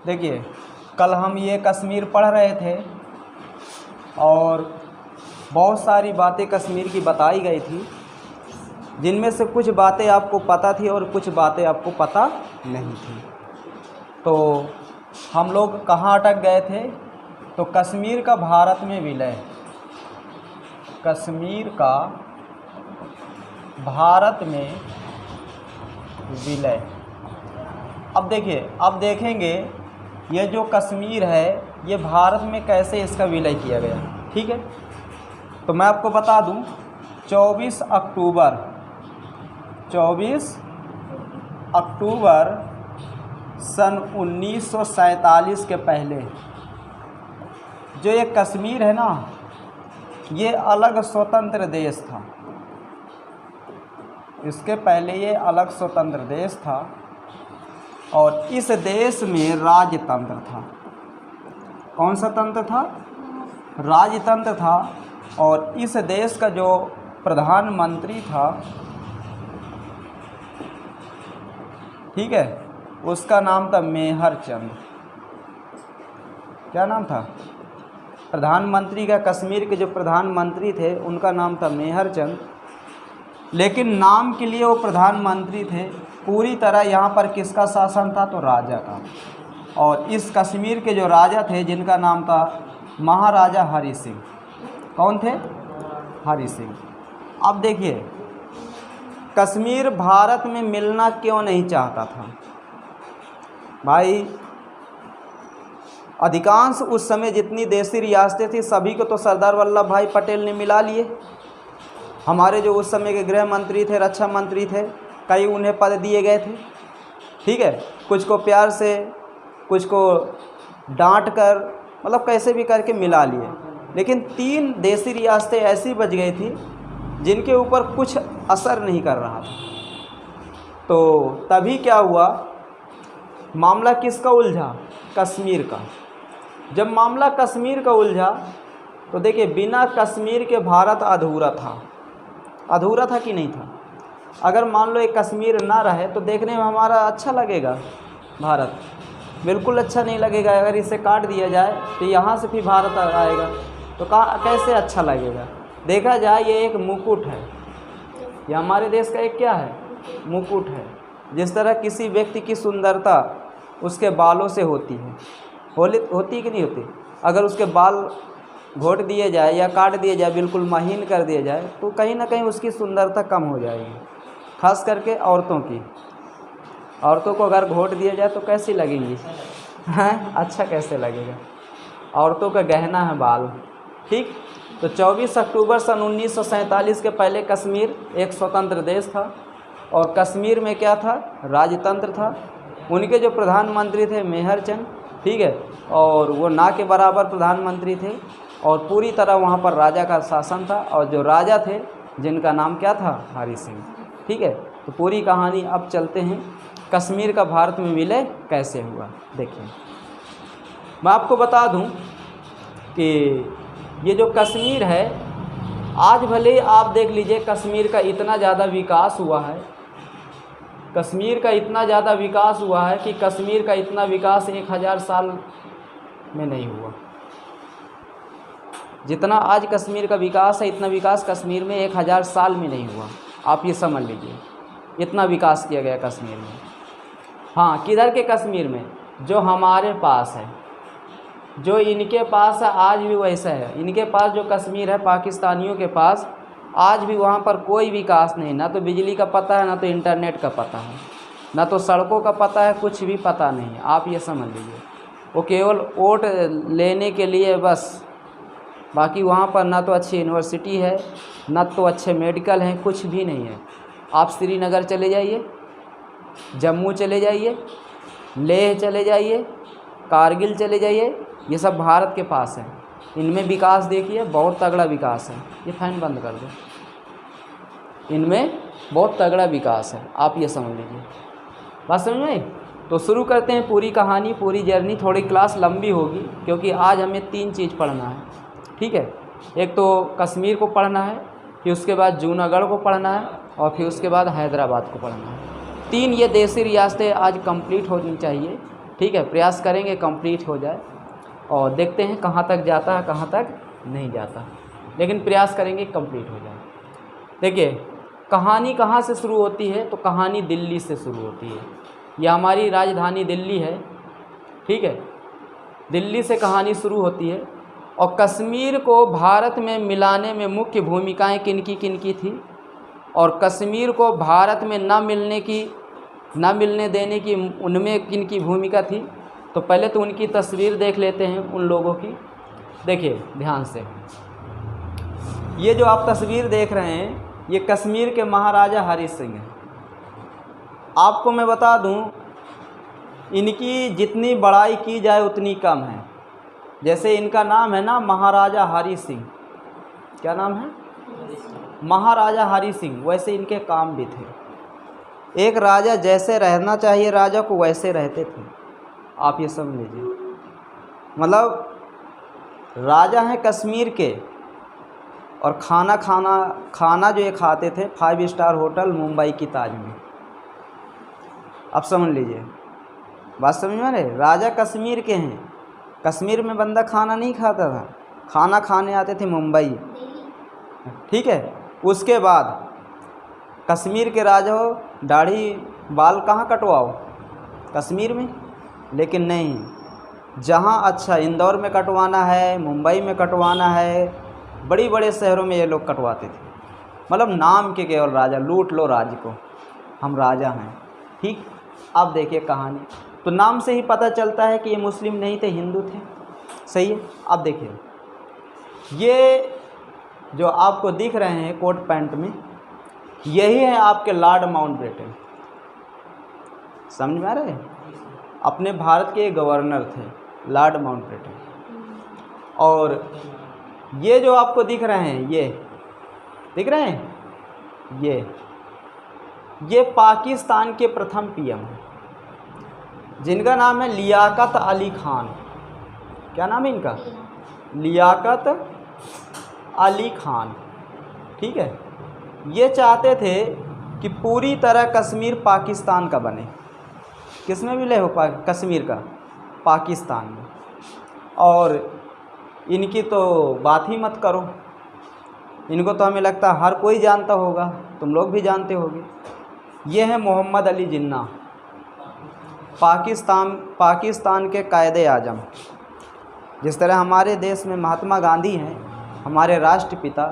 देखिए, कल हम ये कश्मीर पढ़ रहे थे और बहुत सारी बातें कश्मीर की बताई गई थी, जिनमें से कुछ बातें आपको पता थी और कुछ बातें आपको पता नहीं थी। तो हम लोग कहाँ अटक गए थे? तो कश्मीर का भारत में विलय, कश्मीर का भारत में विलय। अब देखिए, अब देखेंगे ये जो कश्मीर है ये भारत में कैसे इसका विलय किया गया। ठीक है, तो मैं आपको बता दूं 24 अक्टूबर सन 1947 के पहले जो ये कश्मीर है ना, ये अलग स्वतंत्र देश था। इसके पहले ये अलग स्वतंत्र देश था और इस देश में राजतंत्र था। कौन सा तंत्र था? राजतंत्र था। और इस देश का जो प्रधानमंत्री था, ठीक है, उसका नाम था मेहर चंद। क्या नाम था? प्रधानमंत्री का, कश्मीर के जो प्रधानमंत्री थे उनका नाम था मेहर चंद। लेकिन नाम के लिए वो प्रधानमंत्री थे, पूरी तरह यहाँ पर किसका शासन था? तो राजा का। और इस कश्मीर के जो राजा थे जिनका नाम था महाराजा हरि सिंह। कौन थे? हरि सिंह। अब देखिए, कश्मीर भारत में मिलना क्यों नहीं चाहता था भाई? अधिकांश उस समय जितनी देशी रियासतें थी सभी को तो सरदार वल्लभ भाई पटेल ने मिला लिए। हमारे जो उस समय के गृह मंत्री थे, रक्षा मंत्री थे, कई उन्हें पद दिए गए थे। ठीक है, कुछ को प्यार से, कुछ को डांट कर, मतलब कैसे भी करके मिला लिए। लेकिन 3 देशी रियासतें ऐसी बच गई थी जिनके ऊपर कुछ असर नहीं कर रहा था। तो तभी क्या हुआ, मामला किसका उलझा? कश्मीर का। जब मामला कश्मीर का उलझा तो देखिए, बिना कश्मीर के भारत अधूरा था। अधूरा था कि नहीं था? अगर मान लो एक कश्मीर ना रहे तो देखने में हमारा अच्छा लगेगा भारत? बिल्कुल अच्छा नहीं लगेगा। अगर इसे काट दिया जाए तो यहाँ से भी भारत आएगा तो कैसे अच्छा लगेगा? देखा जाए ये एक मुकुट है, ये हमारे देश का एक क्या है? मुकुट है। जिस तरह किसी व्यक्ति की सुंदरता उसके बालों से होती है, होती कि नहीं होती? अगर उसके बाल घोट दिए जाए या काट दिए जाए, बिल्कुल महीन कर दिया जाए, तो कहीं ना कहीं उसकी सुंदरता कम हो जाएगी। खास करके औरतों की। औरतों को अगर घोट दिया जाए तो कैसी लगेंगी? हैं? अच्छा कैसे लगेगा? औरतों का गहना है बाल। ठीक, तो 24 अक्टूबर सन 1947 के पहले कश्मीर एक स्वतंत्र देश था और कश्मीर में क्या था? राजतंत्र था। उनके जो प्रधानमंत्री थे मेहर चंद, ठीक है, और वो ना के बराबर प्रधानमंत्री थे और पूरी तरह वहाँ पर राजा का शासन था। और जो राजा थे जिनका नाम क्या था? हरि सिंह। ठीक है, तो पूरी कहानी अब चलते हैं कश्मीर का भारत में विलय कैसे हुआ। देखिए, मैं आपको बता दूं कि ये जो कश्मीर है, आज भले आप देख लीजिए कश्मीर का इतना ज़्यादा विकास हुआ है, कश्मीर का इतना ज़्यादा विकास हुआ है कि कश्मीर का इतना विकास 1000 साल में नहीं हुआ। जितना आज कश्मीर का विकास है, इतना विकास कश्मीर में 1000 साल में नहीं हुआ। आप ये समझ लीजिए, इतना विकास किया गया कश्मीर में। हाँ, किधर के कश्मीर में? जो हमारे पास है, जो इनके पास है आज भी वैसा है। इनके पास जो कश्मीर है, पाकिस्तानियों के पास आज भी वहाँ पर कोई विकास नहीं। ना तो बिजली का पता है, ना तो इंटरनेट का पता है, ना तो सड़कों का पता है, कुछ भी पता नहीं है। आप ये समझ लीजिए, वो केवल वोट लेने के लिए बस। बाकी वहाँ पर ना तो अच्छी यूनिवर्सिटी है, ना तो अच्छे मेडिकल हैं, कुछ भी नहीं है। आप श्रीनगर चले जाइए, जम्मू चले जाइए, लेह चले जाइए, कारगिल चले जाइए, ये सब भारत के पास है। इनमें विकास देखिए, बहुत तगड़ा विकास है। ये फैन बंद कर दो। इनमें बहुत तगड़ा विकास है, आप ये समझ लीजिए। बात समझ में आई? तो शुरू करते हैं पूरी कहानी, पूरी जर्नी। थोड़ी क्लास लंबी होगी क्योंकि आज हमें 3 चीज़ पढ़ना है। ठीक है, एक तो कश्मीर को पढ़ना है, फिर उसके बाद जूनागढ़ को पढ़ना है और फिर उसके बाद हैदराबाद को पढ़ना है। 3 ये देशी रियासतें आज कंप्लीट होनी चाहिए ठीक है, प्रयास करेंगे कंप्लीट हो जाए और देखते हैं कहाँ तक जाता है कहाँ तक नहीं जाता, लेकिन प्रयास करेंगे कंप्लीट हो जाए। देखिए कहानी कहाँ से शुरू होती है, तो कहानी दिल्ली से शुरू होती है। यह हमारी राजधानी दिल्ली है, ठीक है, दिल्ली से कहानी शुरू होती है। और कश्मीर को भारत में मिलाने में मुख्य भूमिकाएं किनकी थी, और कश्मीर को भारत में न मिलने देने की उनमें किनकी भूमिका थी। तो पहले तो उनकी तस्वीर देख लेते हैं उन लोगों की। देखिए ध्यान से, ये जो आप तस्वीर देख रहे हैं ये कश्मीर के महाराजा हरी सिंह हैं। आपको मैं बता दूं, इनकी जितनी बड़ाई की जाए उतनी कम है। जैसे इनका नाम है ना महाराजा हरी सिंह, क्या नाम है, महाराजा हरी सिंह, वैसे इनके काम भी थे। एक राजा जैसे रहना चाहिए राजा को वैसे रहते थे, आप ये समझ लीजिए। मतलब राजा हैं कश्मीर के, और खाना जो ये खाते थे 5 स्टार होटल मुंबई की ताज में। अब समझ लीजिए, बात समझ में रहे, राजा कश्मीर के हैं, कश्मीर में बंदा खाना नहीं खाता था, खाना खाने आते थे मुंबई, ठीक है। उसके बाद कश्मीर के राजा हो, दाढ़ी बाल कहाँ कटवाओ, कश्मीर में, लेकिन नहीं, जहाँ अच्छा इंदौर में कटवाना है, मुंबई में कटवाना है, बड़ी बड़े शहरों में ये लोग कटवाते थे। मतलब नाम के केवल राजा, लूट लो राज्य को, हम राजा हैं, ठीक। अब देखिए कहानी, तो नाम से ही पता चलता है कि ये मुस्लिम नहीं थे, हिंदू थे, सही है। अब देखिए ये जो आपको दिख रहे हैं कोट पैंट में, यही है आपके लॉर्ड माउंटबेटन, समझ में आ रहा है, अपने भारत के गवर्नर थे लॉर्ड माउंटबेटन। और ये जो आपको दिख रहे हैं, ये दिख रहे हैं, ये पाकिस्तान के प्रथम पीएम हैं, जिनका नाम है लियाकत अली खान। क्या नाम है इनका, लियाकत अली खान, ठीक है। ये चाहते थे कि पूरी तरह कश्मीर पाकिस्तान का बने, किसमें विलय हो कश्मीर का, पाकिस्तान में। और इनकी तो बात ही मत करो, इनको तो हमें लगता है हर कोई जानता होगा, तुम लोग भी जानते होगे। ये हैं मोहम्मद अली जिन्ना, पाकिस्तान के कायदे आजम। जिस तरह हमारे देश में महात्मा गांधी हैं हमारे राष्ट्रपिता,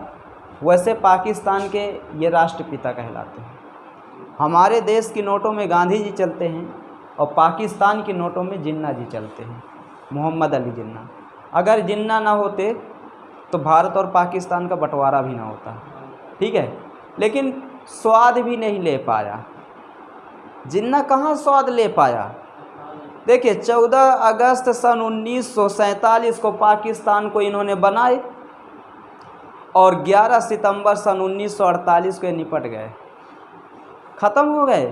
वैसे पाकिस्तान के ये राष्ट्रपिता कहलाते हैं। हमारे देश की नोटों में गांधी जी चलते हैं और पाकिस्तान की नोटों में जिन्ना जी चलते हैं, मोहम्मद अली जिन्ना। अगर जिन्ना ना होते तो भारत और पाकिस्तान का बंटवारा भी ना होता, ठीक है। लेकिन स्वाद भी नहीं ले पाया जिन्ना, कहाँ स्वाद ले पाया। देखिए 14 अगस्त सन 1947 को पाकिस्तान को इन्होंने बनाए और 11 सितंबर सन 1948 को निपट गए, ख़त्म हो गए।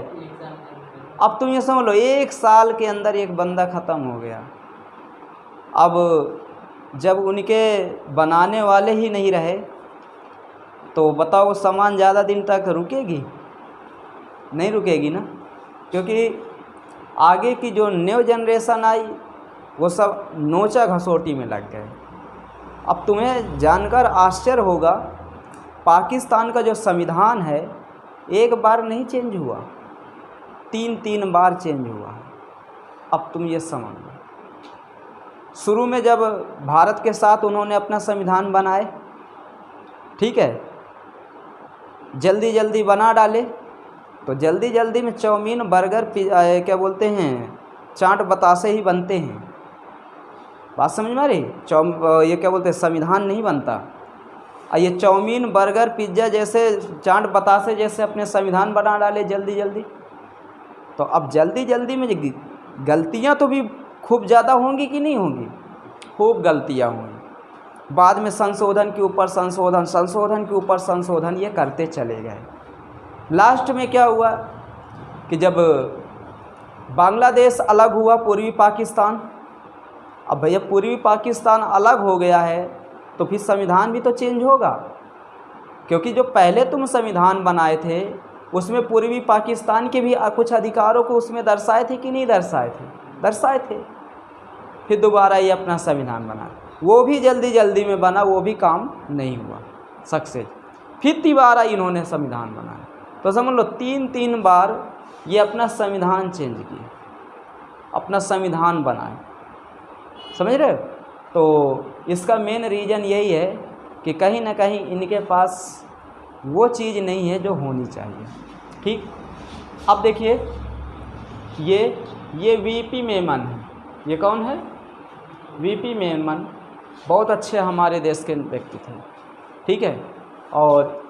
अब तुम ये समझ लो, 1 साल के अंदर एक बंदा ख़त्म हो गया। अब जब उनके बनाने वाले ही नहीं रहे तो बताओ सामान ज़्यादा दिन तक रुकेगी, नहीं रुकेगी ना, क्योंकि आगे की जो न्यू जनरेशन आई वो सब नोचा घसोटी में लग गए। अब तुम्हें जानकर आश्चर्य होगा, पाकिस्तान का जो संविधान है एक बार नहीं चेंज हुआ, 3 बार चेंज हुआ। अब तुम ये समझ लो, शुरू में जब भारत के साथ उन्होंने अपना संविधान बनाए, ठीक है, जल्दी बना डाले, तो जल्दी में चाउमीन बर्गर क्या बोलते हैं, चाट बतासे ही बनते हैं। बात समझ में आ रही, ये क्या बोलते हैं, संविधान नहीं बनता। ये चाउमीन बर्गर पिज्ज़ा जैसे चाट बतासे जैसे अपने संविधान बना डाले जल्दी। तो अब जल्दी में गलतियां तो भी खूब ज़्यादा होंगी कि नहीं होंगी, खूब गलतियां होंगी। बाद में संशोधन के ऊपर संशोधन के ऊपर संशोधन ये करते चले गए। लास्ट में क्या हुआ कि जब बांग्लादेश अलग हुआ, पूर्वी पाकिस्तान, अब भैया पूर्वी पाकिस्तान अलग हो गया है तो फिर संविधान भी तो चेंज होगा, क्योंकि जो पहले तुम संविधान बनाए थे उसमें पूर्वी पाकिस्तान के भी कुछ अधिकारों को उसमें दर्शाए थे कि नहीं दर्शाए थे, दर्शाए थे। फिर दोबारा ये अपना संविधान बना, वो भी जल्दी जल्दी में बना, वो भी काम नहीं हुआ सक्सेस। फिर दोबारा इन्होंने संविधान बनाया। तो समझ लो 3 बार ये अपना संविधान चेंज किए, अपना संविधान बनाए, समझ रहे हो। तो इसका मेन रीज़न यही है कि कहीं ना कहीं इनके पास वो चीज़ नहीं है जो होनी चाहिए। ठीक, अब देखिए ये वीपी मेमन है। ये कौन है? वीपी मेमन बहुत अच्छे हमारे देश के व्यक्ति थे, ठीक है, और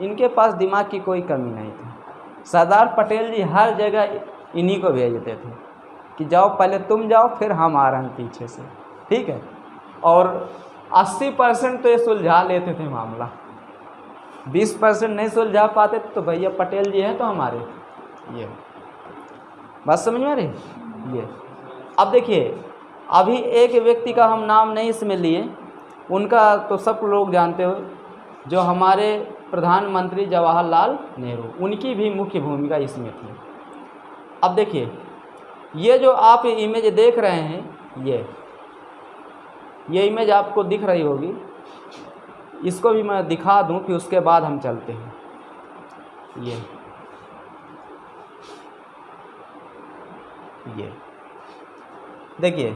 इनके पास दिमाग की कोई कमी नहीं थी। सरदार पटेल जी हर जगह इन्हीं को भेजते थे कि जाओ, पहले तुम जाओ, फिर हम आ रहे हैं पीछे से, ठीक है। और 80% तो ये सुलझा लेते थे मामला, 20% नहीं सुलझा पाते तो भैया पटेल जी हैं तो हमारे, ये बात समझ में आ रही। ये अब देखिए, अभी एक व्यक्ति का हम नाम नहीं इसमें लिए, उनका तो सब लोग जानते हो, जो हमारे प्रधानमंत्री जवाहरलाल नेहरू, उनकी भी मुख्य भूमिका इसमें थी। अब देखिए, ये जो आप इमेज देख रहे हैं, ये इमेज आपको दिख रही होगी, इसको भी मैं दिखा दूं, फिर उसके बाद हम चलते हैं। ये देखिए,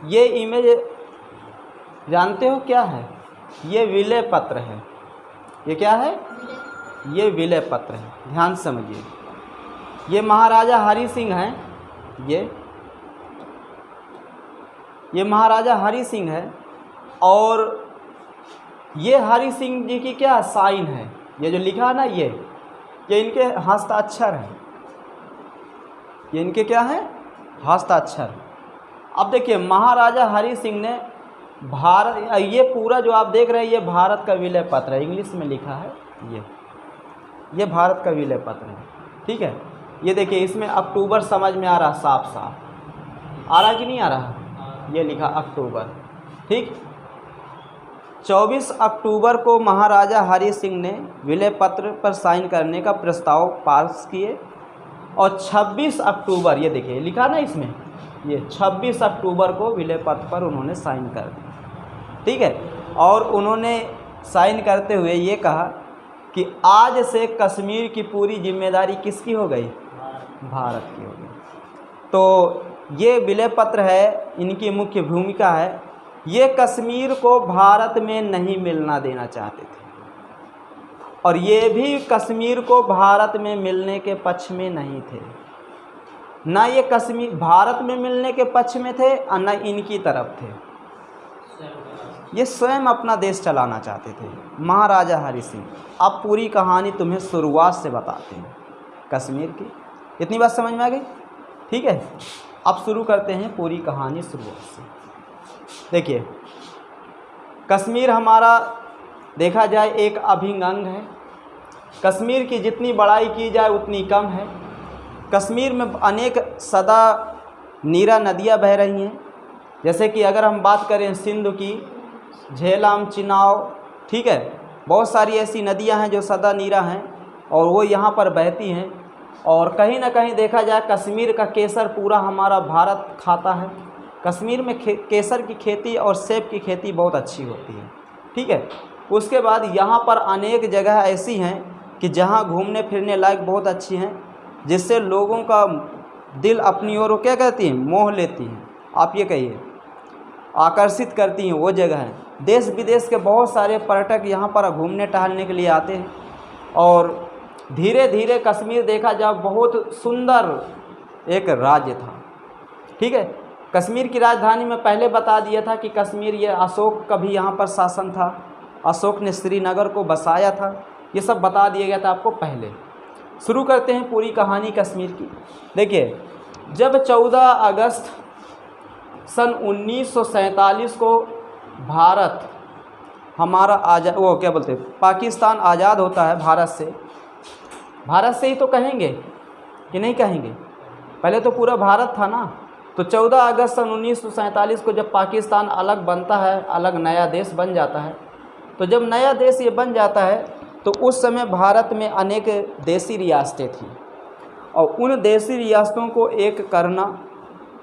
ये इमेज जानते हो क्या है? ये विलय पत्र है। ये क्या है? ये विलय पत्र है, ध्यान से समझिए। ये महाराजा हरि सिंह हैं, ये महाराजा हरि सिंह है, और ये हरि सिंह जी की क्या साइन है, ये जो लिखा है ना, ये इनके हस्ताक्षर है। ये इनके क्या है? हस्ताक्षर। अब देखिए, महाराजा हरि सिंह ने भारत, ये पूरा जो आप देख रहे हैं ये भारत का विलय पत्र है, इंग्लिश में लिखा है, ये भारत का विलय पत्र है, ठीक है। ये देखिए, इसमें अक्टूबर समझ में आ रहा, साफ साफ आ रहा कि नहीं आ रहा? ये लिखा अक्टूबर, ठीक। 24 अक्टूबर को महाराजा हरि सिंह ने विलय पत्र पर साइन करने का प्रस्ताव पास किए, और 26 अक्टूबर, ये देखिए लिखा ना इसमें, ये 26 अक्टूबर को विलय पत्र पर उन्होंने साइन कर दिया, ठीक है। और उन्होंने साइन करते हुए ये कहा कि आज से कश्मीर की पूरी जिम्मेदारी किसकी हो गई? भारत की हो गई। तो ये विलय पत्र है, इनकी मुख्य भूमिका है। ये कश्मीर को भारत में नहीं मिलना देना चाहते थे, और ये भी कश्मीर को भारत में मिलने के पक्ष में नहीं थे। ना ये कश्मीर भारत में मिलने के पक्ष में थे और न इनकी तरफ थे। ये स्वयं अपना देश चलाना चाहते थे, महाराजा हरि सिंह। अब पूरी कहानी तुम्हें शुरुआत से बताते हैं कश्मीर की। इतनी बात समझ में आ गई? ठीक है, अब शुरू करते हैं पूरी कहानी शुरुआत से। देखिए, कश्मीर हमारा देखा जाए एक अभिन्न अंग है। कश्मीर की जितनी बड़ाई की जाए उतनी कम है। कश्मीर में अनेक सदा नीरा नदियाँ बह रही हैं, जैसे कि अगर हम बात करें सिंधु की, झेलम, चिनाब, ठीक है, बहुत सारी ऐसी नदियां हैं जो सदा नीरा हैं और वो यहाँ पर बहती हैं। और कहीं ना कहीं देखा जाए कश्मीर का केसर पूरा हमारा भारत खाता है। कश्मीर में केसर की खेती और सेब की खेती बहुत अच्छी होती है, ठीक है। उसके बाद यहाँ पर अनेक जगह ऐसी हैं कि जहाँ घूमने फिरने लायक बहुत अच्छी हैं, जिससे लोगों का दिल अपनी ओर क्या कहती हैं, मोह लेती हैं। आप ये कहिए, आकर्षित करती हैं वो जगह है। देश विदेश के बहुत सारे पर्यटक यहाँ पर घूमने टहलने के लिए आते हैं। और धीरे धीरे कश्मीर देखा जाए बहुत सुंदर एक राज्य था, ठीक है। कश्मीर की राजधानी में पहले बता दिया था कि कश्मीर, ये अशोक का भी यहाँ पर शासन था, अशोक ने श्रीनगर को बसाया था, ये सब बता दिया गया था आपको पहले। शुरू करते हैं पूरी कहानी कश्मीर की। देखिए, जब 14 अगस्त सन 1947 को भारत हमारा पाकिस्तान आज़ाद होता है भारत से ही तो कहेंगे कि नहीं कहेंगे, पहले तो पूरा भारत था ना। तो 14 अगस्त सन 1947 को जब पाकिस्तान अलग बनता है, अलग नया देश बन जाता है, तो जब नया देश ये बन जाता है तो उस समय भारत में अनेक देसी रियासतें थीं, और उन देसी रियासतों को एक करना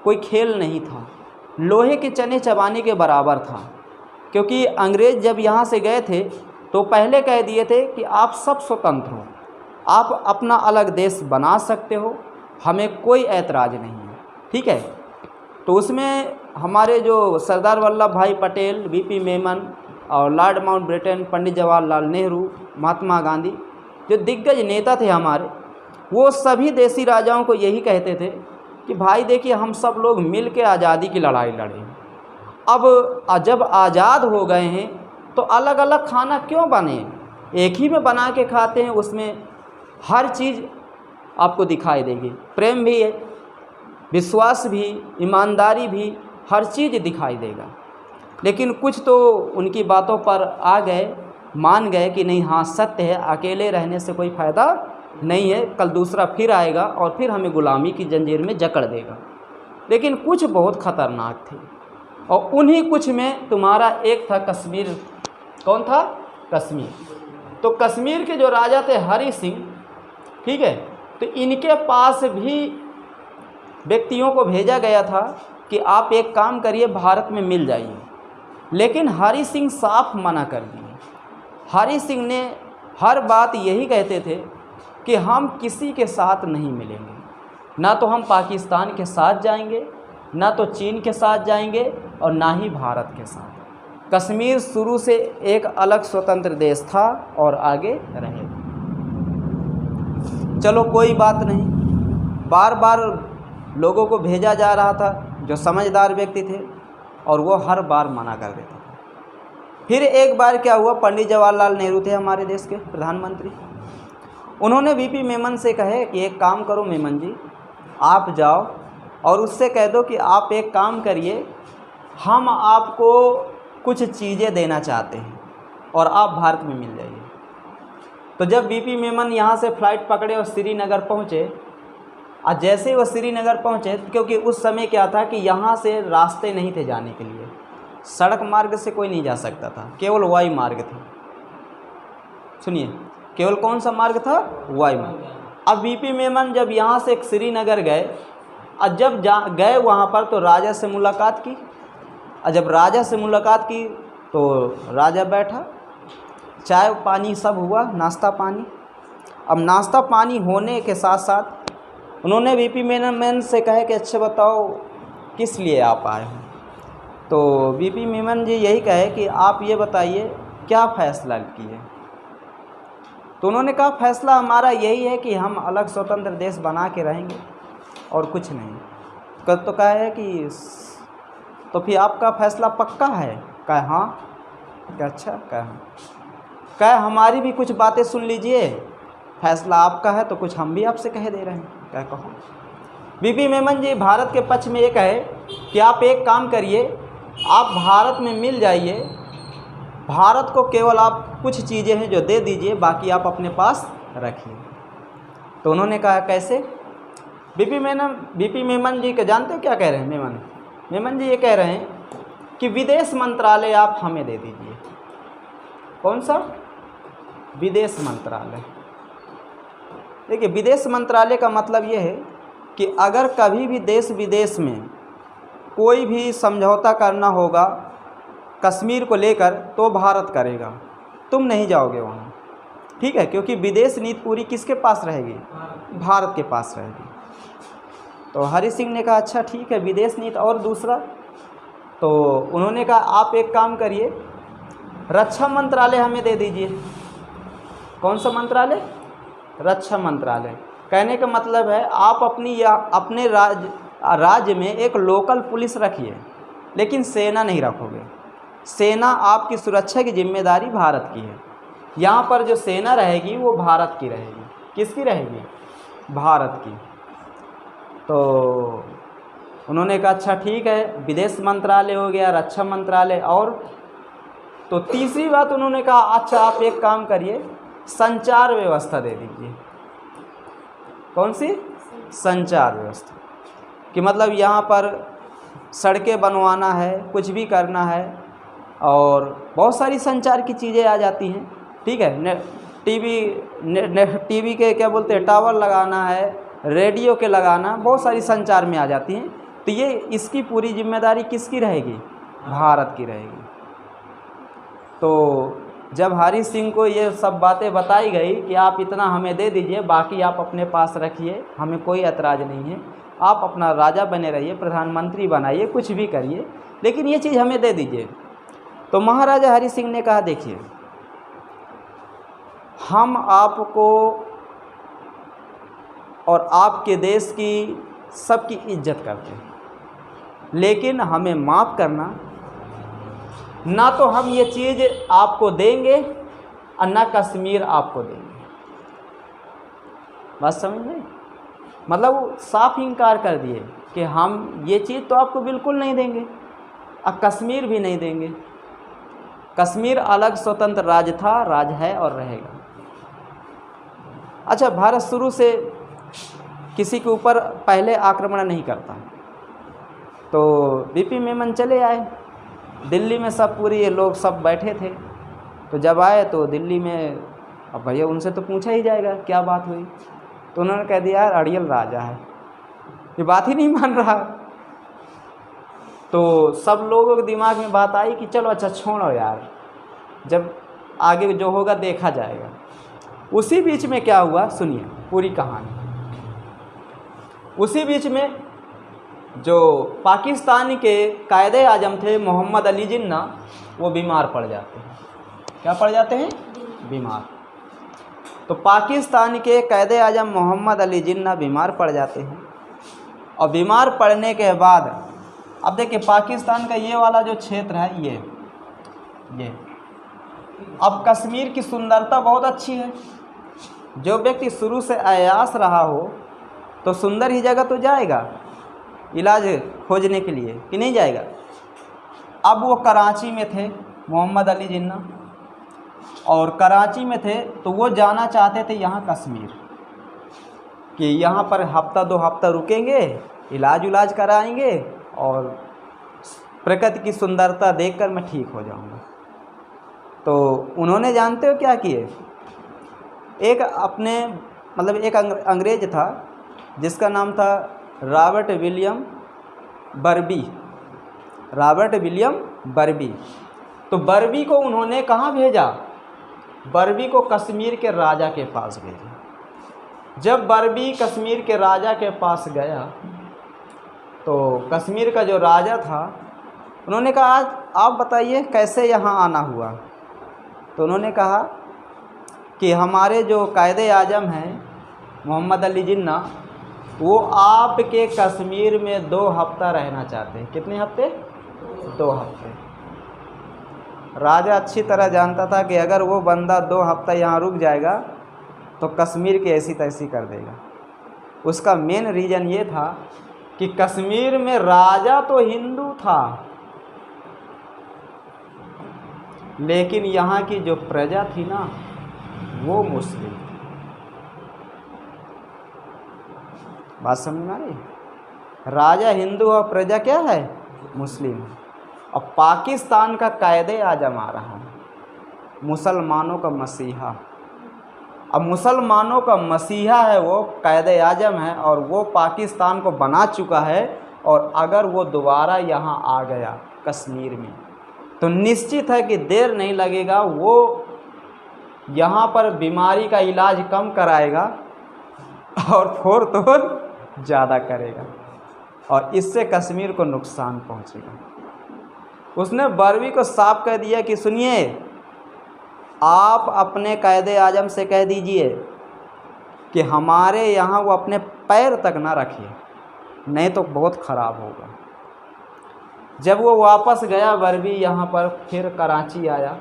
कोई खेल नहीं था, लोहे के चने चबाने के बराबर था। क्योंकि अंग्रेज़ जब यहाँ से गए थे तो पहले कह दिए थे कि आप सब स्वतंत्र हो, आप अपना अलग देश बना सकते हो, हमें कोई ऐतराज़ नहीं है, ठीक है। तो उसमें हमारे जो सरदार वल्लभ भाई पटेल, वीपी मेमन और लॉर्ड माउंटबेटन, पंडित जवाहरलाल नेहरू, महात्मा गांधी, जो दिग्गज नेता थे हमारे, वो सभी देसी राजाओं को यही कहते थे कि भाई देखिए हम सब लोग मिल के आज़ादी की लड़ाई लड़े। अब जब आज़ाद हो गए हैं तो अलग अलग खाना क्यों बने, एक ही में बना के खाते हैं, उसमें हर चीज़ आपको दिखाई देगी, प्रेम भी है, विश्वास भी, ईमानदारी भी, हर चीज़ दिखाई देगा। लेकिन कुछ तो उनकी बातों पर आ गए, मान गए कि नहीं हाँ सत्य है, अकेले रहने से कोई फ़ायदा नहीं है, कल दूसरा फिर आएगा और फिर हमें गुलामी की जंजीर में जकड़ देगा। लेकिन कुछ बहुत ख़तरनाक थे और उन्हीं कुछ में तुम्हारा एक था कश्मीर। कौन था? कश्मीर। तो कश्मीर के जो राजा थे हरि सिंह, ठीक है, तो इनके पास भी व्यक्तियों को भेजा गया था कि आप एक काम करिए, भारत में मिल जाइए। लेकिन हरि सिंह साफ मना कर दिए। हरि सिंह ने हर बात यही कहते थे कि हम किसी के साथ नहीं मिलेंगे, ना तो हम पाकिस्तान के साथ जाएंगे, ना तो चीन के साथ जाएंगे और ना ही भारत के साथ। कश्मीर शुरू से एक अलग स्वतंत्र देश था और आगे रहेगा। चलो कोई बात नहीं, बार बार लोगों को भेजा जा रहा था जो समझदार व्यक्ति थे और वो हर बार मना कर देते थे। फिर एक बार क्या हुआ, पंडित जवाहरलाल नेहरू थे हमारे देश के प्रधानमंत्री, उन्होंने वीपी मेमन से कहे कि एक काम करो मेमन जी, आप जाओ और उससे कह दो कि आप एक काम करिए, हम आपको कुछ चीज़ें देना चाहते हैं और आप भारत में मिल जाइए। तो जब वीपी मेमन यहाँ से फ़्लाइट पकड़े और श्रीनगर पहुँचे, और जैसे ही वो श्रीनगर पहुँचे, क्योंकि उस समय क्या था कि यहाँ से रास्ते नहीं थे जाने के लिए, सड़क मार्ग से कोई नहीं जा सकता था, केवल वायु मार्ग था। सुनिए, केवल कौन सा मार्ग था? वायु मार्ग। अब वीपी मेमन जब यहाँ से श्रीनगर गए और जब गए वहाँ पर तो राजा से मुलाकात की, और जब राजा से मुलाकात की तो राजा बैठा, चाय पानी सब हुआ, नाश्ता पानी। अब नाश्ता पानी होने के साथ साथ उन्होंने वीपी मेमन से कहा कि अच्छा बताओ किस लिए आप आए हो। तो वीपी मेमन जी यही कहे कि आप ये बताइए क्या फ़ैसला किए। तो उन्होंने कहा फ़ैसला हमारा यही है कि हम अलग स्वतंत्र देश बना के रहेंगे और कुछ नहीं। तो कहा है कि तो फिर आपका फ़ैसला पक्का है? कहा हाँ। क्या अच्छा? कहा हमारी भी कुछ बातें सुन लीजिए, फ़ैसला आपका है तो कुछ हम भी आपसे कह दे रहे हैं। क्या कहो? वीपी मेमन जी भारत के पक्ष में ये कहे कि आप एक काम करिए, आप भारत में मिल जाइए, भारत को केवल आप कुछ चीज़ें हैं जो दे दीजिए, बाकी आप अपने पास रखिए। तो उन्होंने कहा कैसे? वीपी मेमन जी के जानते हो क्या कह रहे हैं? मेमन जी ये कह रहे हैं कि विदेश मंत्रालय आप हमें दे दीजिए। कौन सा? विदेश मंत्रालय। देखिए, विदेश मंत्रालय का मतलब ये है कि अगर कभी भी देश विदेश में कोई भी समझौता करना होगा कश्मीर को लेकर तो भारत करेगा, तुम नहीं जाओगे वहाँ, ठीक है? क्योंकि विदेश नीति पूरी किसके पास रहेगी? भारत के पास रहेगी। तो हरि सिंह ने कहा अच्छा ठीक है, विदेश नीति। और दूसरा, तो उन्होंने कहा आप एक काम करिए, रक्षा मंत्रालय हमें दे दीजिए। कौन सा मंत्रालय? रक्षा मंत्रालय। कहने का मतलब है आप अपने राज्य में एक लोकल पुलिस रखिए, लेकिन सेना नहीं रखोगे। सेना आपकी सुरक्षा की जिम्मेदारी भारत की है। यहाँ पर जो सेना रहेगी वो भारत की रहेगी। किसकी रहेगी? भारत की। तो उन्होंने कहा अच्छा ठीक है, विदेश मंत्रालय हो गया, रक्षा मंत्रालय, और तो तीसरी बात उन्होंने कहा अच्छा आप एक काम करिए, संचार व्यवस्था दे दीजिए। कौन सी? संचार व्यवस्था। कि मतलब यहाँ पर सड़कें बनवाना है, कुछ भी करना है, और बहुत सारी संचार की चीज़ें आ जाती हैं, ठीक है? टीवी के क्या बोलते हैं, टावर लगाना है, रेडियो के लगाना, बहुत सारी संचार में आ जाती हैं। तो ये इसकी पूरी जिम्मेदारी किसकी रहेगी? भारत की रहेगी। तो जब हरि सिंह को ये सब बातें बताई गई कि आप इतना हमें दे दीजिए, बाकी आप अपने पास रखिए, हमें कोई ऐतराज़ नहीं है, आप अपना राजा बने रहिए, प्रधानमंत्री बनाइए, कुछ भी करिए, लेकिन ये चीज़ हमें दे दीजिए। तो महाराजा हरि सिंह ने कहा, देखिए हम आपको और आपके देश की सबकी इज्जत करते हैं, लेकिन हमें माफ़ करना, ना तो हम ये चीज़ आपको देंगे और ना कश्मीर आपको देंगे। बात समझ में? मतलब वो साफ इनकार कर दिए कि हम ये चीज़ तो आपको बिल्कुल नहीं देंगे और कश्मीर भी नहीं देंगे। कश्मीर अलग स्वतंत्र राज्य था, राज्य है और रहेगा। अच्छा, भारत शुरू से किसी के ऊपर पहले आक्रमण नहीं करता। तो बीपी मेमन चले आए दिल्ली में, सब पूरी ये लोग सब बैठे थे। तो जब आए तो दिल्ली में, अब भैया उनसे तो पूछा ही जाएगा क्या बात हुई। तो उन्होंने कह दिया यार अड़ियल राजा है, ये बात ही नहीं मान रहा। तो सब लोगों के दिमाग में बात आई कि चलो अच्छा छोड़ो यार, जब आगे जो होगा देखा जाएगा। उसी बीच में क्या हुआ सुनिए पूरी कहानी। उसी बीच में जो पाकिस्तान के कायदे आजम थे मोहम्मद अली जिन्ना, वो बीमार पड़ जाते हैं। क्या पड़ जाते हैं? बीमार। तो पाकिस्तान के कायदे आजम मोहम्मद अली जिन्ना बीमार पड़ जाते हैं। और बीमार पड़ने के बाद अब देखिए पाकिस्तान का ये वाला जो क्षेत्र है, ये अब कश्मीर की सुंदरता बहुत अच्छी है। जो व्यक्ति शुरू से अयास रहा हो तो सुंदर ही जगह तो जाएगा इलाज खोजने के लिए, कि नहीं जाएगा। अब वो कराची में थे मोहम्मद अली जिन्ना, और कराची में थे तो वो जाना चाहते थे यहाँ कश्मीर, कि यहाँ पर हफ्ता 2 हफ्ता रुकेंगे, इलाज कराएंगे और प्रकृति की सुंदरता देखकर मैं ठीक हो जाऊँगा। तो उन्होंने जानते हो क्या किए, एक अपने मतलब एक अंग्रेज था जिसका नाम था रॉबर्ट विलियम बर्बी। तो बर्बी को उन्होंने कहाँ भेजा? बर्बी को कश्मीर के राजा के पास भेजा। जब बर्बी कश्मीर के राजा के पास गया तो कश्मीर का जो राजा था उन्होंने कहा आज आप बताइए कैसे यहाँ आना हुआ। तो उन्होंने कहा कि हमारे जो कायदे आजम हैं मोहम्मद अली जिन्ना, वो आपके कश्मीर में 2 हफ्ता रहना चाहते हैं। कितने हफ्ते? 2 हफ्ते। राजा अच्छी तरह जानता था कि अगर वो बंदा 2 हफ्ता यहाँ रुक जाएगा तो कश्मीर की ऐसी तैसी कर देगा। उसका मेन रीज़न ये था कि कश्मीर में राजा तो हिंदू था, लेकिन यहाँ की जो प्रजा थी ना वो मुस्लिम। बात समझ में आ रही? राजा हिंदू और प्रजा क्या है? मुस्लिम। और पाकिस्तान का कायदे आजम आ रहा है, मुसलमानों का मसीहा। अब मुसलमानों का मसीहा है वो, कायदे आजम है, और वो पाकिस्तान को बना चुका है। और अगर वो दोबारा यहाँ आ गया कश्मीर में तो निश्चित है कि देर नहीं लगेगा, वो यहाँ पर बीमारी का इलाज कम कराएगा और फोड़ तोड़ ज़्यादा करेगा, और इससे कश्मीर को नुकसान पहुँचेगा। उसने बर्बी को साफ कह दिया कि सुनिए, आप अपने कायदे आजम से कह दीजिए कि हमारे यहाँ वो अपने पैर तक ना रखिए, नहीं तो बहुत ख़राब होगा। जब वो वापस गया बर्बी यहाँ पर, फिर कराची आया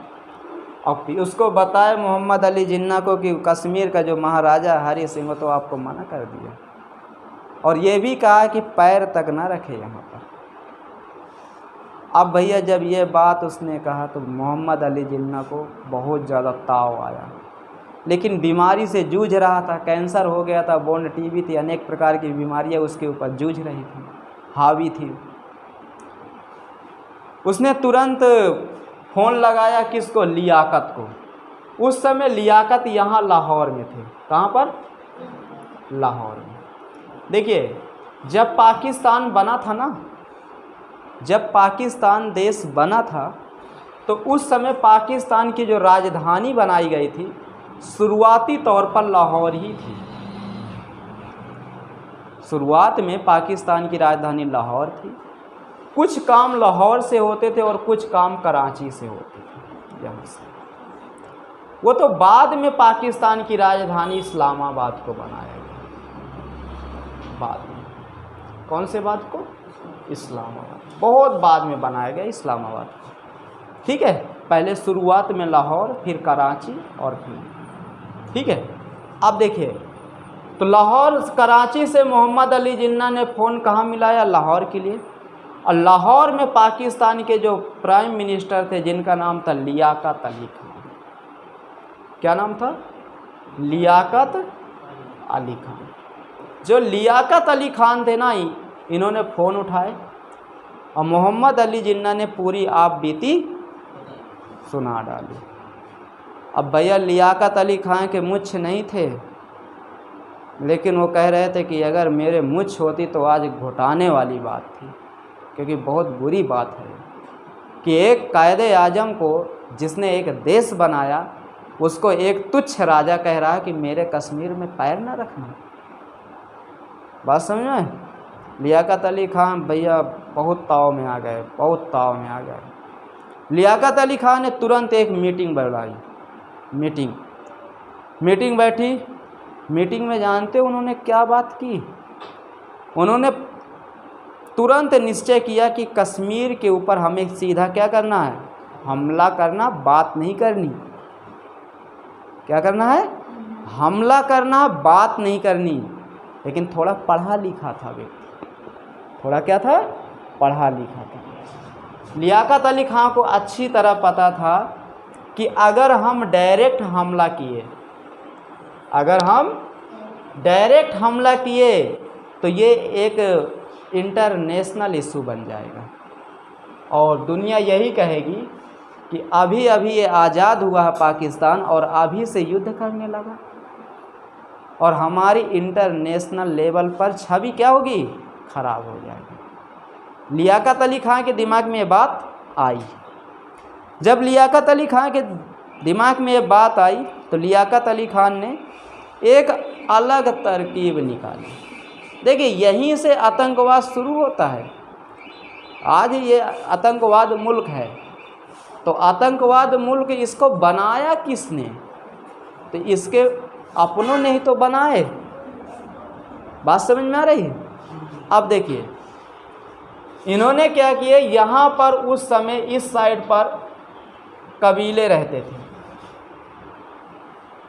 और फिर उसको बताया मोहम्मद अली जिन्ना को कि कश्मीर का जो महाराजा हरि सिंह तो आपको मना कर दिया, और ये भी कहा कि पैर तक ना रखे यहाँ पर। अब भैया जब ये बात उसने कहा तो मोहम्मद अली जिन्ना को बहुत ज़्यादा ताव आया, लेकिन बीमारी से जूझ रहा था, कैंसर हो गया था, बोन टीबी थी, अनेक प्रकार की बीमारियां उसके ऊपर जूझ रही थी, हावी थी। उसने तुरंत फ़ोन लगाया किसको? लियाकत को। उस समय लियाकत यहाँ लाहौर में थे। कहाँ पर? लाहौर में। देखिए जब पाकिस्तान बना था ना, जब पाकिस्तान देश बना था तो उस समय पाकिस्तान की जो राजधानी बनाई गई थी शुरुआती तौर पर लाहौर ही थी। शुरुआत में पाकिस्तान की राजधानी लाहौर थी। कुछ काम लाहौर से होते थे और कुछ काम कराची से होते थे यहाँ से। वो तो बाद में पाकिस्तान की राजधानी इस्लामाबाद को बनाया गया, बाद में। कौन से बात को? इस्लामाबाद, बहुत बाद में बनाया गया इस्लामाबाद, ठीक है। पहले शुरुआत में लाहौर, फिर कराची और फिर, ठीक है। अब देखिए, तो लाहौर कराची से मोहम्मद अली जिन्ना ने फ़ोन कहाँ मिलाया? लाहौर के लिए। और लाहौर में पाकिस्तान के जो प्राइम मिनिस्टर थे जिनका नाम था लियाकत अली खान। क्या नाम था? लियाकत अली खान। जो लियाकत अली खान थे ना, इन्होंने फ़ोन उठाए और मोहम्मद अली जिन्ना ने पूरी आप बीती सुना डाली। अब भैया लियाकत अली खान के मुझ नहीं थे, लेकिन वो कह रहे थे कि अगर मेरे मुझ होती तो आज घुटाने वाली बात थी, क्योंकि बहुत बुरी बात है कि एक कायदे आजम को जिसने एक देश बनाया उसको एक तुच्छ राजा कह रहा है कि मेरे कश्मीर में पैर न रखना। बात समझ में? लियाकत अली खान भैया बहुत ताव में आ गए, बहुत ताव में आ गए। लियाकत अली खान ने तुरंत एक मीटिंग बुलाई। मीटिंग बैठी। मीटिंग में जानते उन्होंने क्या बात की? उन्होंने तुरंत निश्चय किया कि कश्मीर के ऊपर हमें सीधा क्या करना है? हमला करना, बात नहीं करनी। क्या करना है? हमला करना, बात नहीं करनी। लेकिन थोड़ा पढ़ा लिखा था व्यक्ति, थोड़ा क्या था? पढ़ा लिखा था। लियाकत अली खान को अच्छी तरह पता था कि अगर हम डायरेक्ट हमला किए, अगर हम डायरेक्ट हमला किए तो ये एक इंटरनेशनल इशू बन जाएगा और दुनिया यही कहेगी कि अभी अभी ये आज़ाद हुआ है पाकिस्तान और अभी से युद्ध करने लगा, और हमारी इंटरनेशनल लेवल पर छवि क्या होगी? खराब हो जाएगी। लियाकत अली खान के दिमाग में ये बात आई। जब लियाकत अली खान के दिमाग में ये बात आई तो लियाकत अली खान ने एक अलग तरकीब निकाली। देखिए, यहीं से आतंकवाद शुरू होता है। आज ये आतंकवाद मुल्क है, तो आतंकवाद मुल्क इसको बनाया किसने? तो इसके अपनों ने ही तो बनाए। बात समझ में आ रही है? अब देखिए, इन्होंने क्या किए, यहाँ पर उस समय इस साइड पर कबीले रहते थे।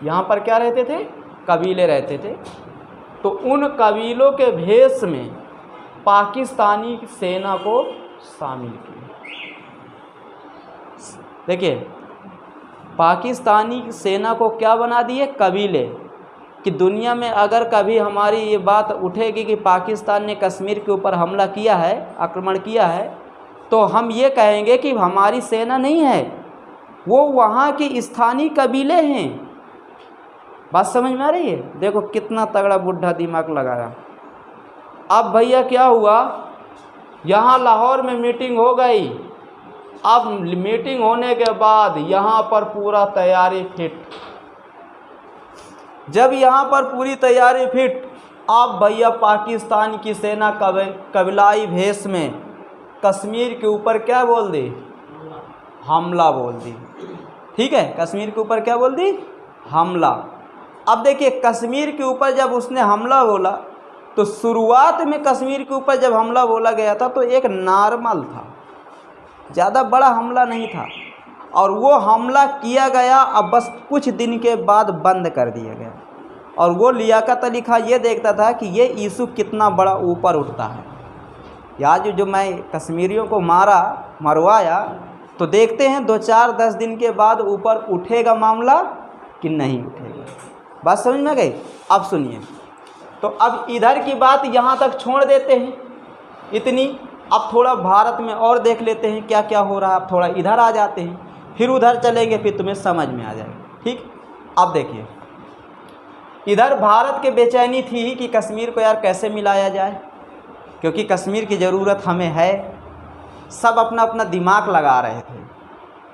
यहाँ पर क्या रहते थे? कबीले रहते थे। तो उन कबीलों के भेष में पाकिस्तानी सेना को शामिल किया। देखिए, पाकिस्तानी सेना को क्या बना दिए? कबीले। कि दुनिया में अगर कभी हमारी ये बात उठेगी कि पाकिस्तान ने कश्मीर के ऊपर हमला किया है, आक्रमण किया है, तो हम ये कहेंगे कि हमारी सेना नहीं है, वो वहाँ की स्थानीय कबीले हैं। बात समझ में आ रही है? देखो कितना तगड़ा बुढ़ा दिमाग लगाया। अब भैया क्या हुआ, यहाँ लाहौर में मीटिंग हो गई। अब मीटिंग होने के बाद यहाँ पर पूरा तैयारी फिट। जब यहाँ पर पूरी तैयारी फिट, अब भैया पाकिस्तान की सेना कबीलाई भेष में कश्मीर के ऊपर क्या बोल दी? हमला बोल दी। ठीक है, कश्मीर के ऊपर क्या बोल दी? हमला। अब देखिए, कश्मीर के ऊपर जब उसने हमला बोला तो शुरुआत में कश्मीर के ऊपर जब हमला बोला गया था तो एक नॉर्मल था, ज़्यादा बड़ा हमला नहीं था, और वो हमला किया गया। अब बस कुछ दिन के बाद बंद कर दिया गया। और वो लियाकत अली खान ये देखता था कि ये इशू कितना बड़ा ऊपर उठता है। यार जो मैं कश्मीरियों को मरवाया, तो देखते हैं 2-4-10 दिन के बाद ऊपर उठेगा मामला कि नहीं उठेगा। बात समझ में गई? अब सुनिए, तो अब इधर की बात यहाँ तक छोड़ देते हैं इतनी। अब थोड़ा भारत में और देख लेते हैं क्या क्या हो रहा है। अब थोड़ा इधर आ जाते हैं, फिर उधर चलेंगे, फिर तुम्हें समझ में आ जाएगा। ठीक, अब देखिए, इधर भारत के बेचैनी थी कि कश्मीर को यार कैसे मिलाया जाए। क्योंकि कश्मीर की ज़रूरत हमें है। सब अपना अपना दिमाग लगा रहे थे,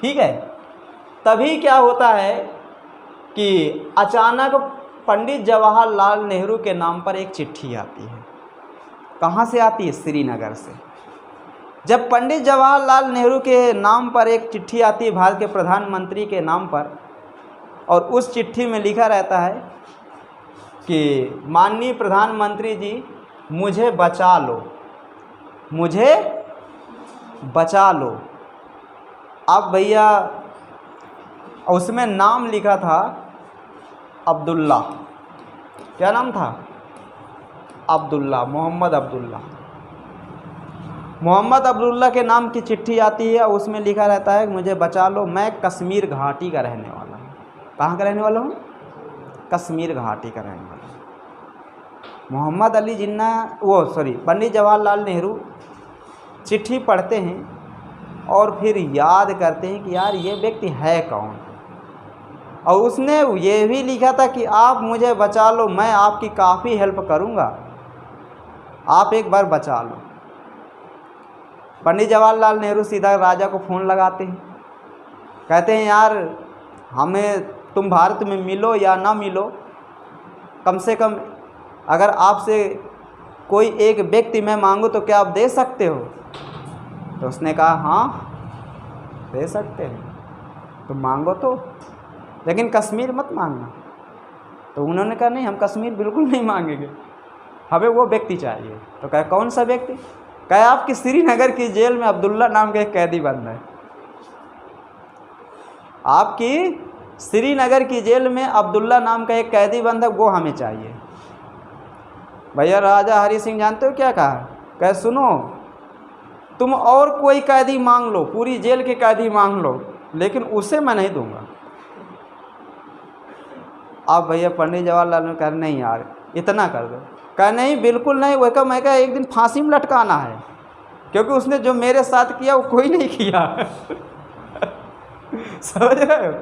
ठीक है। तभी क्या होता है कि अचानक पंडित जवाहरलाल नेहरू के नाम पर एक चिट्ठी आती है। कहाँ से आती है? श्रीनगर से। जब पंडित जवाहरलाल नेहरू के नाम पर एक चिट्ठी आती है भारत के प्रधानमंत्री के नाम पर, और उस चिट्ठी में लिखा रहता है कि माननीय प्रधानमंत्री जी, मुझे बचा लो, मुझे बचा लो। अब भैया उसमें नाम लिखा था अब्दुल्ला। क्या नाम था? अब्दुल्ला, मोहम्मद अब्दुल्ला। मोहम्मद अब्दुल्ला के नाम की चिट्ठी आती है, उसमें लिखा रहता है मुझे बचा लो, मैं कश्मीर घाटी का रहने वाला हूँ। कहाँ का रहने वाला हूँ? कश्मीर घाटी का रहने वाला हूँ। मोहम्मद अली जिन्ना पंडित जवाहरलाल नेहरू चिट्ठी पढ़ते हैं और फिर याद करते हैं कि यार ये व्यक्ति है कौन। और उसने ये भी लिखा था कि आप मुझे बचा लो, मैं आपकी काफ़ी हेल्प करूँगा, आप एक बार बचा लो। पंडित जवाहरलाल नेहरू सीधा राजा को फ़ोन लगाते हैं, कहते हैं यार हमें तुम भारत में मिलो या ना मिलो, कम से कम अगर आपसे कोई एक व्यक्ति मैं मांगूँ तो क्या आप दे सकते हो? तो उसने कहा हाँ दे सकते हैं, तो मांगो तो, लेकिन कश्मीर मत मांगना। तो उन्होंने कहा नहीं, हम कश्मीर बिल्कुल नहीं मांगेंगे, हमें वो व्यक्ति चाहिए। तो कहा कौन सा व्यक्ति? कहा आपकी श्रीनगर की जेल में अब्दुल्ला नाम का एक कैदी बंद है, आपकी श्रीनगर की जेल में अब्दुल्ला नाम का एक कैदी बंद है, वो हमें चाहिए। भैया राजा हरि सिंह जानते हो क्या कहा? कहे सुनो, तुम और कोई कैदी मांग लो, पूरी जेल के कैदी मांग लो, लेकिन उसे मैं नहीं दूंगा। अब भैया पंडित जवाहरलाल ने कहा नहीं यार इतना कर दो। कहा नहीं बिल्कुल नहीं, वह कहा मैं एक दिन फांसी में लटकाना है, क्योंकि उसने जो मेरे साथ किया वो कोई नहीं किया। समझ रहे हो?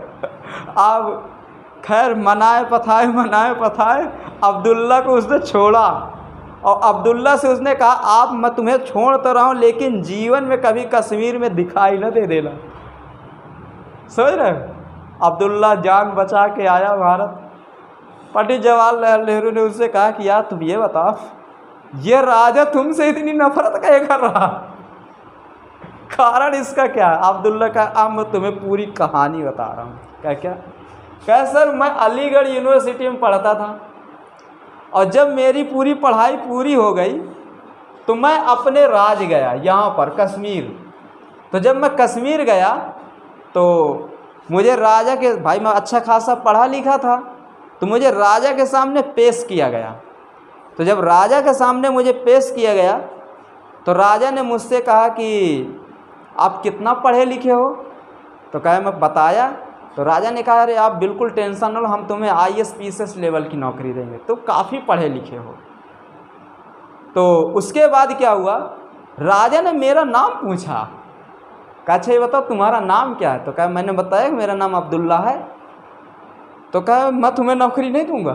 अब खैर मनाए पथाए अब्दुल्ला को उसने छोड़ा, और अब्दुल्ला से उसने कहा आप मैं तुम्हें छोड़ तो रहा हूँ, लेकिन जीवन में कभी कश्मीर में दिखाई न दे देना। समझ रहे हो? अब्दुल्ला जान बचा के आया भारत। पंडित जवाहरलाल नेहरू ने उससे कहा कि यार तुम ये बताओ, ये राजा तुमसे इतनी नफरत क्या कर रहा, कारण इसका क्या है? अब्दुल्ला का अब मैं तुम्हें पूरी कहानी बता रहा हूँ। क्या? कह सर मैं अलीगढ़ यूनिवर्सिटी में पढ़ता था, और जब मेरी पूरी पढ़ाई पूरी हो गई तो मैं अपने राज गया यहाँ पर कश्मीर। तो जब मैं कश्मीर गया तो मुझे राजा के, भाई मैं अच्छा खासा पढ़ा लिखा था, तो मुझे राजा के सामने पेश किया गया। तो जब राजा के सामने मुझे पेश किया गया तो राजा ने मुझसे कहा कि आप कितना पढ़े लिखे हो? तो कहा मैं बताया। तो राजा ने कहा अरे आप बिल्कुल टेंशन न लो, हम तुम्हें IAS PCS लेवल की नौकरी देंगे, तो काफ़ी पढ़े लिखे हो। तो उसके बाद क्या हुआ, राजा ने मेरा नाम पूछा, कहा अच्छा ये बताओ तुम्हारा नाम क्या है? तो कहा मैंने बताया कि मेरा नाम अब्दुल्ला है। तो कहा मैं तुम्हें नौकरी नहीं दूंगा।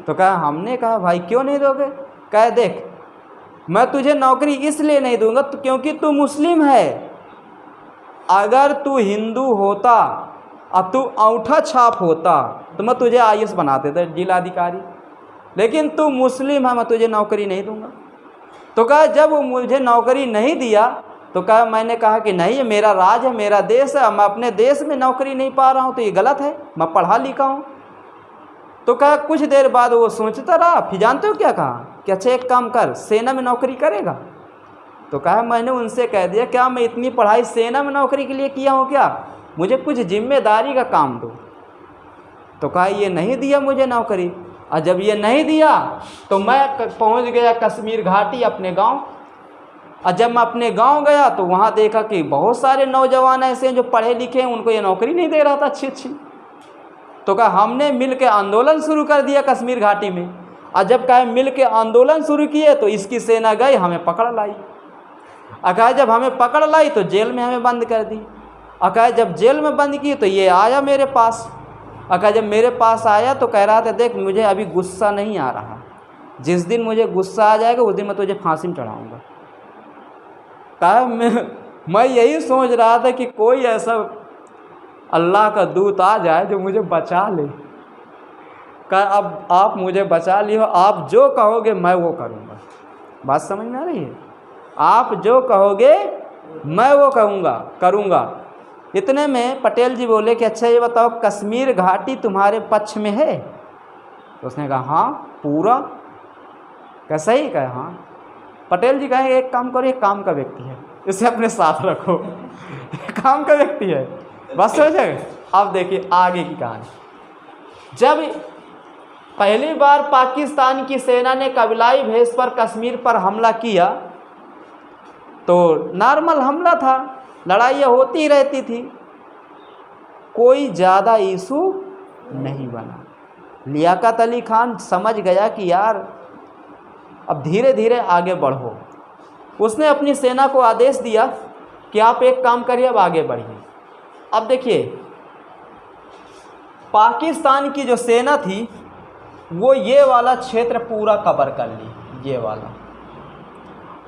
तो कहा हमने कहा भाई क्यों नहीं दोगे? कहा देख मैं तुझे नौकरी इसलिए नहीं दूंगा तो क्योंकि तू मुस्लिम है, अगर तू हिंदू होता और तू अंगूठा छाप होता तो मैं तुझे IAS बना देता जिलाधिकारी, लेकिन तू मुस्लिम है, मैं तुझे नौकरी नहीं दूंगा। तो कहा जब वो मुझे नौकरी नहीं दिया तो कहा मैंने कहा कि नहीं ये मेरा राज है, मेरा देश है, मैं अपने देश में नौकरी नहीं पा रहा हूँ तो ये गलत है, मैं पढ़ा लिखा हूँ। तो कहा कुछ देर बाद वो सोचता रहा, फिर जानते हो क्या कहा कि अच्छा एक काम कर, सेना में नौकरी करेगा? तो कहा मैंने उनसे कह दिया क्या मैं इतनी पढ़ाई सेना में नौकरी के लिए किया हूँ क्या, मुझे कुछ जिम्मेदारी का काम दो। तो कहा ये नहीं दिया मुझे नौकरी, और जब ये नहीं दिया तो मैं पहुँच गया कश्मीर घाटी अपने गाँव। और जब मैं अपने गांव गया तो वहाँ देखा कि बहुत सारे नौजवान ऐसे हैं जो पढ़े लिखे हैं, उनको ये नौकरी नहीं दे रहा था अच्छी। तो कहा हमने मिल के आंदोलन शुरू कर दिया कश्मीर घाटी में, और जब कहा मिल के आंदोलन शुरू किए तो इसकी सेना गई हमें पकड़ लाई। कहा जब हमें पकड़ लाई तो जेल में हमें बंद कर दी। कहा जब जेल में बंद की तो ये आया मेरे पास। कहा जब मेरे पास आया तो कह रहा था देख मुझे अभी गुस्सा नहीं आ रहा, जिस दिन मुझे गुस्सा आ जाएगा उस दिन मैं तुझे फांसी में चढ़ाऊँगा। कहा मैं यही सोच रहा था कि कोई ऐसा अल्लाह का दूत आ जाए जो मुझे बचा ले। कहा अब आप मुझे बचा लियो, आप जो कहोगे मैं वो करूँगा। बात समझ में आ रही है? आप जो कहोगे मैं वो करूँगा। इतने में पटेल जी बोले कि अच्छा ये बताओ कश्मीर घाटी तुम्हारे पक्ष में है? तो उसने कहा हाँ पूरा। कैसा ही? कहा हाँ। पटेल जी कहे एक काम करो, एक काम का व्यक्ति है, इसे अपने साथ रखो। काम का व्यक्ति है, बस समझ गए। अब देखिए आगे की कहानी। जब पहली बार पाकिस्तान की सेना ने कबीलाई भेस पर कश्मीर पर हमला किया तो नॉर्मल हमला था, लड़ाइयाँ होती रहती थी, कोई ज़्यादा इशू नहीं बना। लियाकत अली खान समझ गया कि यार अब धीरे धीरे आगे बढ़ो। उसने अपनी सेना को आदेश दिया कि आप एक काम करिए, अब आगे बढ़िए। अब देखिए पाकिस्तान की जो सेना थी वो ये वाला क्षेत्र पूरा कवर कर ली, ये वाला।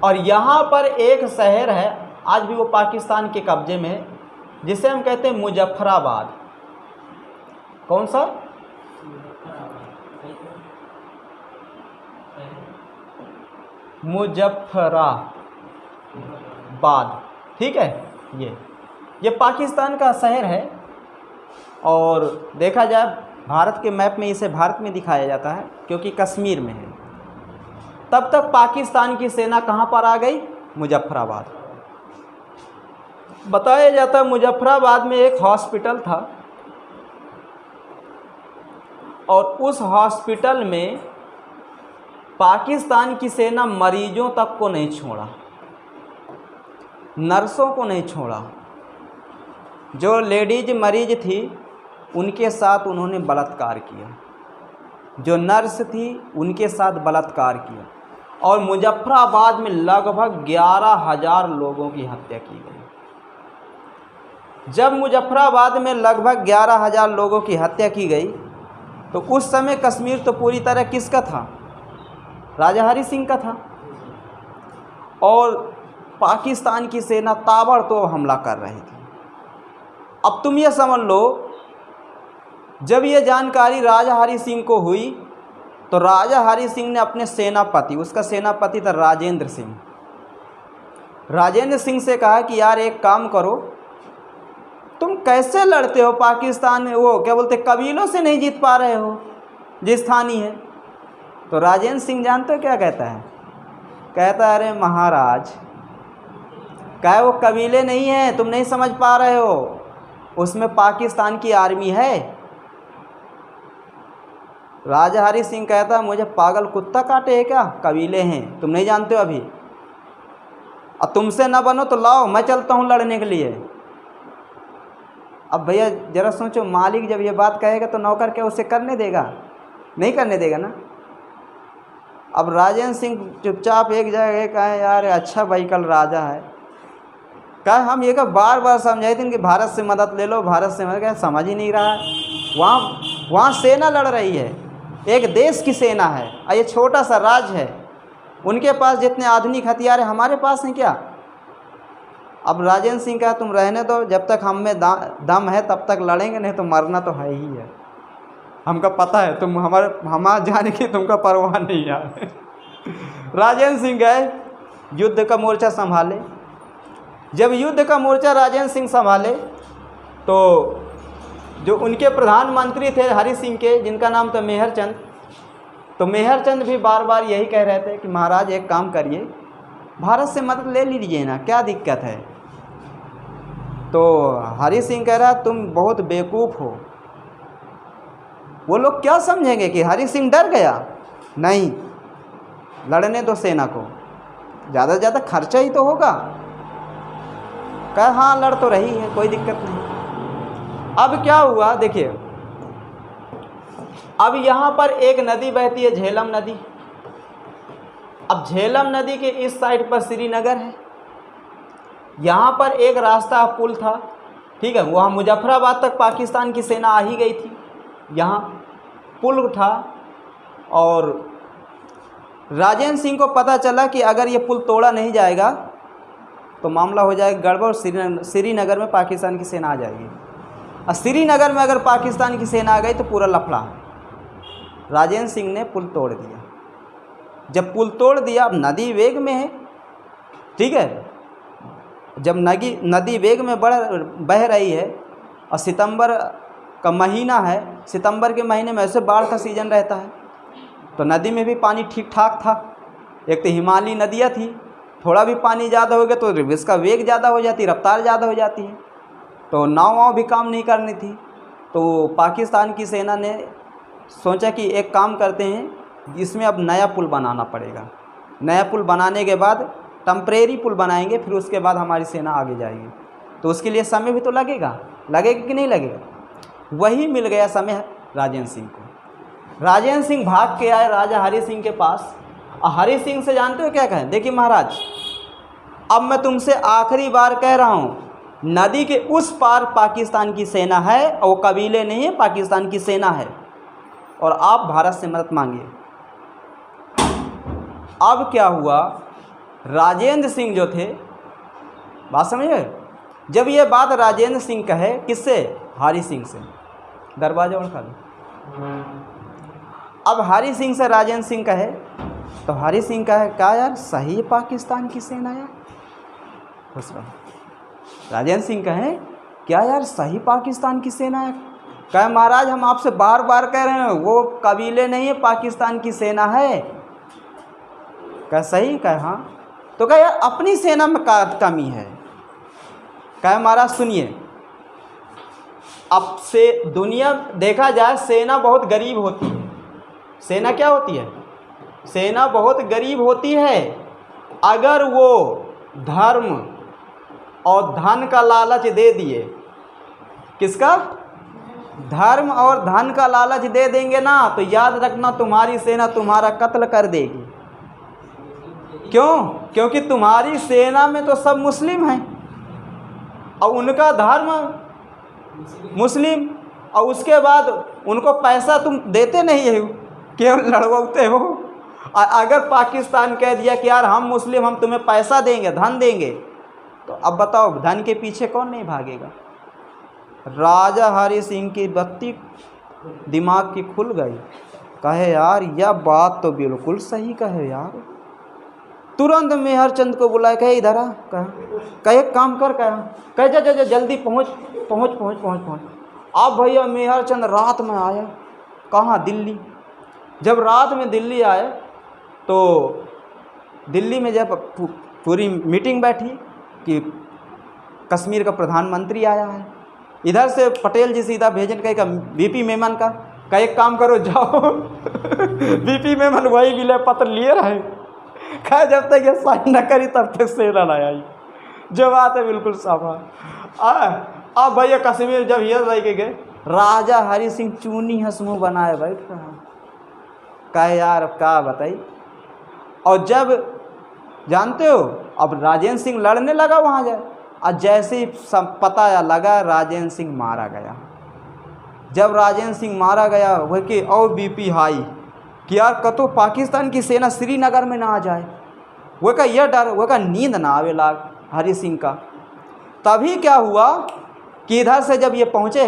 और यहाँ पर एक शहर है आज भी वो पाकिस्तान के कब्जे में है, जिसे हम कहते हैं मुजफ्फराबाद। कौन सा? मुजफ्फराबाद, ठीक है। ये पाकिस्तान का शहर है। और देखा जाए भारत के मैप में इसे भारत में दिखाया जाता है क्योंकि कश्मीर में है। तब तक पाकिस्तान की सेना कहाँ पर आ गई? मुजफ्फराबाद। बताया जाता है मुजफ्फराबाद में एक हॉस्पिटल था और उस हॉस्पिटल में पाकिस्तान की सेना मरीजों तक को नहीं छोड़ा, नर्सों को नहीं छोड़ा। जो लेडीज मरीज थी उनके साथ उन्होंने बलात्कार किया, जो नर्स थी उनके साथ बलात्कार किया। और मुजफ्फराबाद में लगभग 11,000 लोगों की हत्या की गई। जब मुजफ्फराबाद में लगभग 11,000 लोगों की हत्या की गई तो उस समय कश्मीर तो पूरी तरह किसका था? राजा हरि सिंह का था। और पाकिस्तान की सेना ताबड़तोड़ हमला कर रही थी। अब तुम ये समझ लो, जब ये जानकारी राजा हरि सिंह को हुई तो राजा हरि सिंह ने अपने सेनापति, उसका सेनापति था राजेंद्र सिंह, राजेंद्र सिंह से कहा कि यार एक काम करो, तुम कैसे लड़ते हो पाकिस्तान में, वो क्या बोलते कबीलों से नहीं जीत पा रहे हो जो स्थानीय है। तो राजेंद्र सिंह जानते हो क्या कहता है? कहता है अरे महाराज, क्या वो कबीले नहीं हैं, तुम नहीं समझ पा रहे हो, उसमें पाकिस्तान की आर्मी है। राजा हरि सिंह कहता मुझे पागल कुत्ता काटे है क्या, कबीले हैं, तुम नहीं जानते हो अभी, और तुमसे ना बनो तो लाओ मैं चलता हूँ लड़ने के लिए। अब भैया ज़रा सोचो, मालिक जब ये बात कहेगा तो नौकर क्या उसे करने देगा? नहीं करने देगा ना। अब राजेंद्र सिंह चुपचाप एक जगह कहे यार अच्छा भाई कल राजा है, कहा हम ये बार बार समझाए थे कि भारत से मदद ले लो, भारत से मदद, क्या समझ ही नहीं रहा है। वहाँ सेना लड़ रही है, एक देश की सेना है और ये छोटा सा राज्य है, उनके पास जितने आधुनिक हथियार हैं हमारे पास हैं क्या? अब राजेंद्र सिंह कहा तुम रहने दो, जब तक हम में दम है तब तक लड़ेंगे, नहीं तो मरना तो है ही है, हमका पता है, तुम हमारे जाने की तुमका परवाह नहीं है। राजेंद्र सिंह गए युद्ध का मोर्चा संभाले। जब युद्ध का मोर्चा राजेंद्र सिंह संभाले तो जो उनके प्रधानमंत्री थे हरि सिंह के, जिनका नाम था मेहर चंद, तो मेहर चंद भी बार बार यही कह रहे थे कि महाराज एक काम करिए, भारत से मदद ले लीजिए ना, क्या दिक्कत है। तो हरि सिंह कह रहा तुम बहुत बेवकूफ़ हो। वो लोग क्या समझेंगे कि हरि सिंह डर गया? नहीं, लड़ने दो सेना को, ज़्यादा से ज़्यादा खर्चा ही तो होगा। कहा हाँ लड़ तो रही है, कोई दिक्कत नहीं। अब क्या हुआ देखिए, अब यहाँ पर एक नदी बहती है झेलम नदी। अब झेलम नदी के इस साइड पर श्रीनगर है, यहाँ पर एक रास्ता पुल था, ठीक है, वहाँ मुजफ्फराबाद तक पाकिस्तान की सेना आ ही गई थी, यहाँ पुल था। और राजेंद्र सिंह को पता चला कि अगर ये पुल तोड़ा नहीं जाएगा तो मामला हो जाएगा गड़बड़, श्रीनगर में पाकिस्तान की सेना आ जाएगी। और श्रीनगर में अगर पाकिस्तान की सेना आ गई तो पूरा लफड़ा। राजेंद्र सिंह ने पुल तोड़ दिया। जब पुल तोड़ दिया, अब नदी वेग में है, ठीक है, जब नदी वेग में बह रही है और सितंबर का महीना है, सितंबर के महीने में ऐसे बाढ़ का सीज़न रहता है, तो नदी में भी पानी ठीक ठाक था। एक तो हिमालयी नदियाँ थी, थोड़ा भी पानी ज़्यादा हो गया तो इसका वेग ज़्यादा हो जाती, रफ्तार ज़्यादा हो जाती है, तो नाव भी काम नहीं करनी थी। तो पाकिस्तान की सेना ने सोचा कि एक काम करते हैं, इसमें अब नया पुल बनाना पड़ेगा। नया पुल बनाने के बाद टेम्परेरी पुल बनाएंगे, फिर उसके बाद हमारी सेना आगे जाएगी। तो उसके लिए समय भी तो लगेगा कि नहीं लगेगा। वही मिल गया समय राजेंद्र सिंह को। राजेंद्र सिंह भाग के आए राजा हरि सिंह के पास, और हरि सिंह से जानते हो क्या कहें? देखिए महाराज, अब मैं तुमसे आखिरी बार कह रहा हूँ, नदी के उस पार पाकिस्तान की सेना है, और वो कबीले नहीं है, पाकिस्तान की सेना है, और आप भारत से मदद मांगिए। अब क्या हुआ, राजेंद्र सिंह जो थे, बात समझे, जब ये बात राजेंद्र सिंह कहे, किससे? हरि सिंह से। दरवाजा उठा लो। अब हरि सिंह से राजेंद्र सिंह कहे, तो हरि सिंह कहे क्या यार, सही है पाकिस्तान की सेना यार, खुश रहो। राजेंद्र सिंह कहे क्या यार, सही पाकिस्तान की सेना है। कहे महाराज, हम आपसे बार बार कह रहे हैं, वो कबीले नहीं है, पाकिस्तान की सेना है। कहे सही? कहे हाँ। तो कहे यार, अपनी सेना में कमी है। कहे महाराज सुनिए, अब से दुनिया देखा जाए, सेना बहुत गरीब होती है। सेना क्या होती है? सेना बहुत गरीब होती है। अगर वो धर्म और धन का लालच दे दिए, किसका? धर्म और धन का लालच दे देंगे ना, तो याद रखना तुम्हारी सेना तुम्हारा कत्ल कर देगी। क्यों? क्योंकि तुम्हारी सेना में तो सब मुस्लिम हैं, और उनका धर्म मुस्लिम, और उसके बाद उनको पैसा तुम देते नहीं हो, केवल लड़वाते हो। अगर पाकिस्तान कह दिया कि यार हम मुस्लिम, हम तुम्हें पैसा देंगे, धन देंगे, तो अब बताओ धन के पीछे कौन नहीं भागेगा? राजा हरि सिंह की बत्ती दिमाग की खुल गई। कहे यार, यह बात तो बिल्कुल सही कहे यार। तुरंत मेहर चंद को बुलाए, कहे इधर आ। कहे काम कर, कहे जा जल्दी पहुँच। अब भैया मेहर चंद रात में आया। कहाँ? दिल्ली। जब रात में दिल्ली आए, तो दिल्ली में जब पूरी मीटिंग बैठी कि कश्मीर का प्रधानमंत्री आया है, इधर से पटेल जी सीधा भेजन कहेगा वीपी मेमन का, कहे एक काम करो जाओ। वीपी मेमन वही विलय पत्र लिए रहे। कहे जब तक ये साइन न करी तब तक सेना न आई। जो बात है बिल्कुल साफ है। अब भैया कश्मीर जब ये रह के गए, राजा हरि सिंह चूनी हंसमुँह बनाए बैठ रहा। कहे यार अब क्या बताई। और जब जानते हो, अब राजेंद्र सिंह लड़ने लगा वहाँ जाए, और जैसे ही पता लगा राजेंद्र सिंह मारा गया। जब राजेंद्र सिंह मारा गया, वह कि और बीपी हाई कि यार कतो पाकिस्तान की सेना श्रीनगर में ना आ जाए। वह का यह डर, वह का नींद ना आवे लाग हरि सिंह का। तभी क्या हुआ कि इधर से जब ये पहुँचे,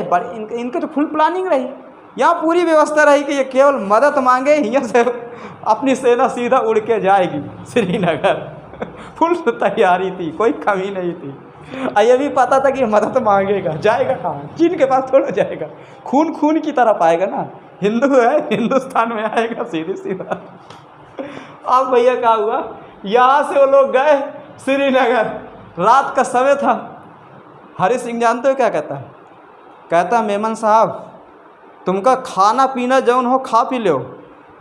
इनके तो फुल प्लानिंग रही, यहाँ पूरी व्यवस्था रही कि ये केवल मदद मांगे, यहाँ से अपनी सेना सीधा उड़ के जाएगी श्रीनगर। फुल तैयारी थी, कोई कमी नहीं थी। ये भी पता था कि मदद मांगेगा, जाएगा कहाँ? चीन के पास थोड़ा जाएगा, खून की तरफ आएगा ना, हिंदू है, हिंदुस्तान में आएगा सीधा। अब भैया क्या हुआ, यहाँ से वो लोग गए श्रीनगर, रात का समय था। हरि सिंह जानते हो क्या कहता है? कहता मेमन साहब, तुमका खाना पीना जौन हो खा पी लो,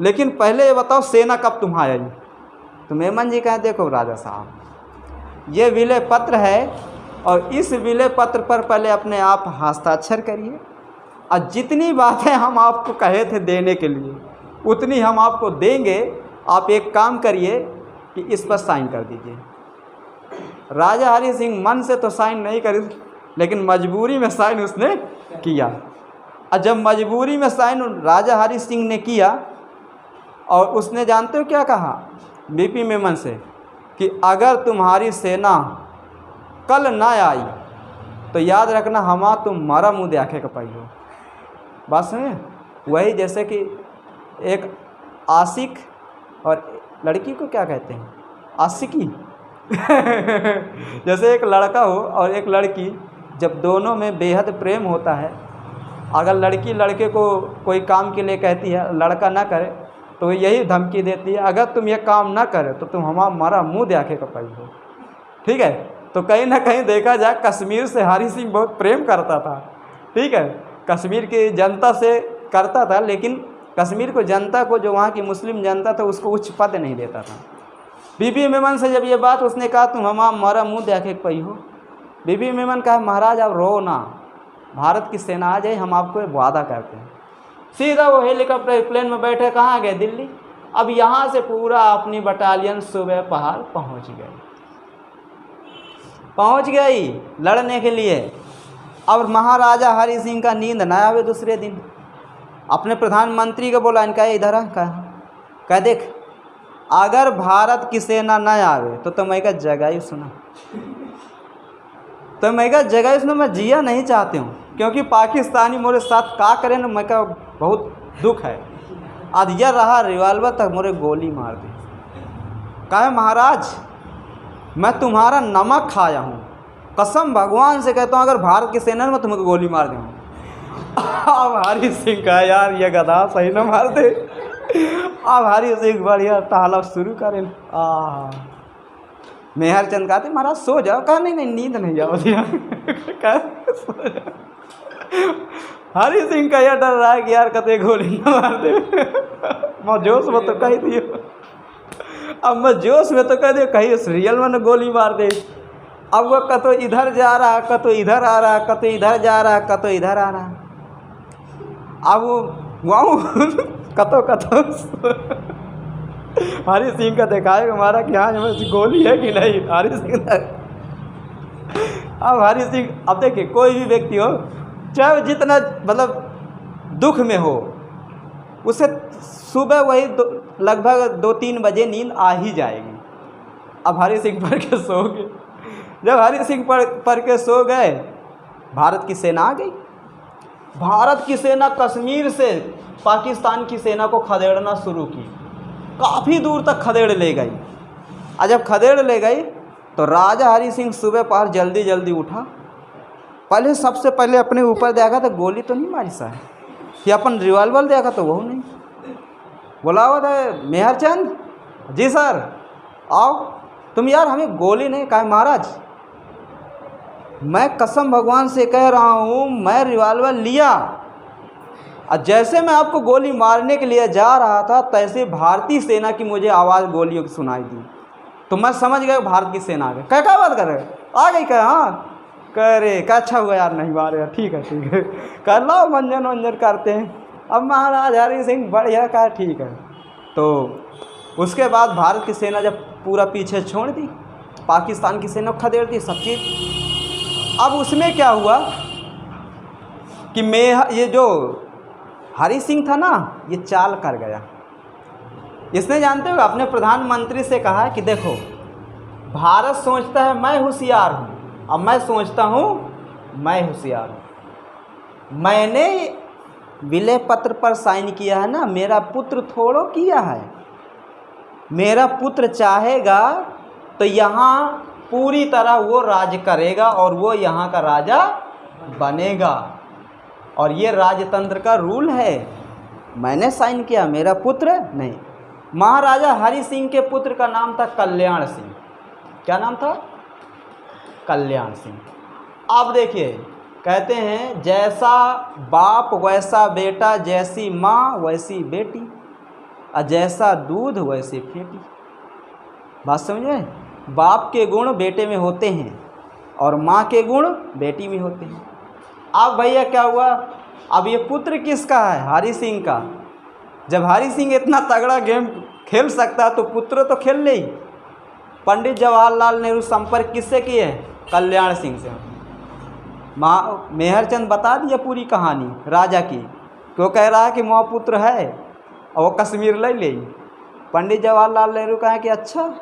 लेकिन पहले ये बताओ सेना कब तुम्हारा आई? तो मेमन जी कहें देखो राजा साहब, ये विलय पत्र है, और इस विलय पत्र पर पहले अपने आप हस्ताक्षर करिए, और जितनी बातें हम आपको कहे थे देने के लिए उतनी हम आपको देंगे। आप एक काम करिए कि इस पर साइन कर दीजिए। राजा हरि सिंह मन से तो साइन नहीं करी, लेकिन मजबूरी में साइन उसने किया। और जब मजबूरी में साइन राजा हरि सिंह ने किया, और उसने जानते हो क्या कहा बीपी मेमन से कि अगर तुम्हारी सेना कल ना आई तो याद रखना हमा तुम्हारा मुँह देखे का पाई हो। बात सुनिए, वही जैसे कि एक आशिक और लड़की को क्या कहते हैं, आशिकी जैसे एक लड़का हो और एक लड़की, जब दोनों में बेहद प्रेम होता है, अगर लड़की लड़के को कोई काम के लिए कहती है, लड़का ना करे तो यही धमकी देती है, अगर तुम ये काम ना करे तो तुम हमारा मुँह देखे का पाई हो। ठीक है, तो कहीं ना कहीं देखा जाए कश्मीर से हरि सिंह बहुत प्रेम करता था। ठीक है, कश्मीर की जनता से करता था, लेकिन कश्मीर को जनता को, जो वहाँ की मुस्लिम जनता था, उसको उच्च पद नहीं देता था। बीबी मेमन से जब ये बात उसने कहा तुम हमारा मुँह देखे के पाई हो, बीबी मेमन कहा महाराज आप रो ना, भारत की सेना आ जाए, हम आपको वादा करते हैं। सीधा वो हेलीकॉप्टर प्लेन में बैठे कहाँ गए, दिल्ली। अब यहाँ से पूरा अपनी बटालियन सुबह पहाड़ पहुँच गई लड़ने के लिए। अब महाराजा हरि सिंह का नींद ना आवे, दूसरे दिन अपने प्रधानमंत्री को बोला, इनका इधर आ, कह देख अगर भारत की सेना न आवे तो मैं का जगह ही सुना, तो मैं का जगह ही सुना, मैं जिया नहीं चाहती हूँ, क्योंकि पाकिस्तानी मेरे साथ का करें ना, मैं का बहुत दुख है। आज यह रहा रिवाल्वर तक मोरे गोली मार दी। कहे महाराज मैं तुम्हारा नमक खाया हूँ, कसम भगवान से कहता हूँ अगर भारत की सेना में तुमको गोली मार दूँ। अब हरि सिंह का यार ये गधा सही न मार दे। अब हरि सिंह बढ़िया ताला शुरू करें। मेहर चंद कहते महाराज सो जाओ, कहा नहीं नींद नहीं जाओ हरि सिंह का यह डर रहा है कि यार कते गोली न मार दे। मैं जोश में तो कह दियो, अब मैं जोश में तो कह दियो कहीं रियल में न गोली मार दे। अब वो कतो इधर जा रहा, कतो इधर आ रहा, कतो इधर जा रहा, कतो इधर आ रहा। अब वो कतो हरि सिंह का दिखाएगा हमारा कि हाँ गोली है कि नहीं। हरि सिंह अब हरि सिंह, अब देखिए कोई भी व्यक्ति हो, चाहे जितना मतलब दुख में हो, उसे सुबह वही लगभग 2-3 बजे नींद आ ही जाएगी। अब हरि सिंह पढ़ के सो गए। जब हरि सिंह पढ़ के सो गए, भारत की सेना आ गई। भारत की सेना कश्मीर से पाकिस्तान की सेना को खदेड़ना शुरू की, काफ़ी दूर तक खदेड़ ले गई। और जब खदेड़ ले गई तो राजा हरि सिंह सुबह पहर जल्दी उठा। पहले सबसे पहले अपने ऊपर देखा तो गोली तो नहीं मारी साहब, कि अपन रिवॉल्वर देखा तो वो नहीं। बोला हुआ था मेहर चंद जी सर आओ, तुम यार हमें गोली नहीं। कहा महाराज मैं कसम भगवान से कह रहा हूँ, मैं रिवॉल्वर लिया और जैसे मैं आपको गोली मारने के लिए जा रहा था, तैसे भारतीय सेना की मुझे आवाज़ गोलियों की सुनाई दी, तो मैं समझ गया भारत की सेना आ गई। क्या बात कर रहे आ गई? क्या हाँ कह रहे क्या अच्छा हुआ यार नहीं मारे, ठीक है कर लो मंजन वंजन करते हैं। अब महाराज हरि सिंह बढ़िया कहा ठीक है। तो उसके बाद भारत की सेना जब पूरा पीछे छोड़ दी, पाकिस्तान की सेना खदेड़ दी सब चीज़। अब उसमें क्या हुआ कि ये जो हरि सिंह था ना, ये चाल कर गया। इसने जानते हो अपने प्रधानमंत्री से कहा कि देखो भारत सोचता है मैं होशियार हूँ, अब मैं सोचता हूँ मैं होशियार हूँ। मैंने विलय पत्र पर साइन किया है ना, मेरा पुत्र थोड़ो किया है। मेरा पुत्र चाहेगा तो यहाँ पूरी तरह वो राज करेगा और वो यहाँ का राजा बनेगा, और ये राजतंत्र का रूल है। मैंने साइन किया, मेरा पुत्र नहीं। महाराजा हरि सिंह के पुत्र का नाम था कल्याण सिंह। क्या नाम था? कल्याण सिंह। अब देखिए कहते हैं जैसा बाप वैसा बेटा, जैसी माँ वैसी बेटी, और जैसा दूध वैसी फेंटी। बात समझे? बाप के गुण बेटे में होते हैं और माँ के गुण बेटी में होते हैं। अब भैया क्या हुआ, अब ये पुत्र किसका है? हरि सिंह का। जब हरि सिंह इतना तगड़ा गेम खेल सकता है तो पुत्र तो खेल ले ही। पंडित जवाहरलाल नेहरू संपर्क किससे किए? कल्याण सिंह से। मेहर चंद बता दिया पूरी कहानी राजा की, क्यों कह रहा है कि मोह पुत्र है। और वो कश्मीर ले ले। पंडित जवाहरलाल नेहरू कहा कि अच्छा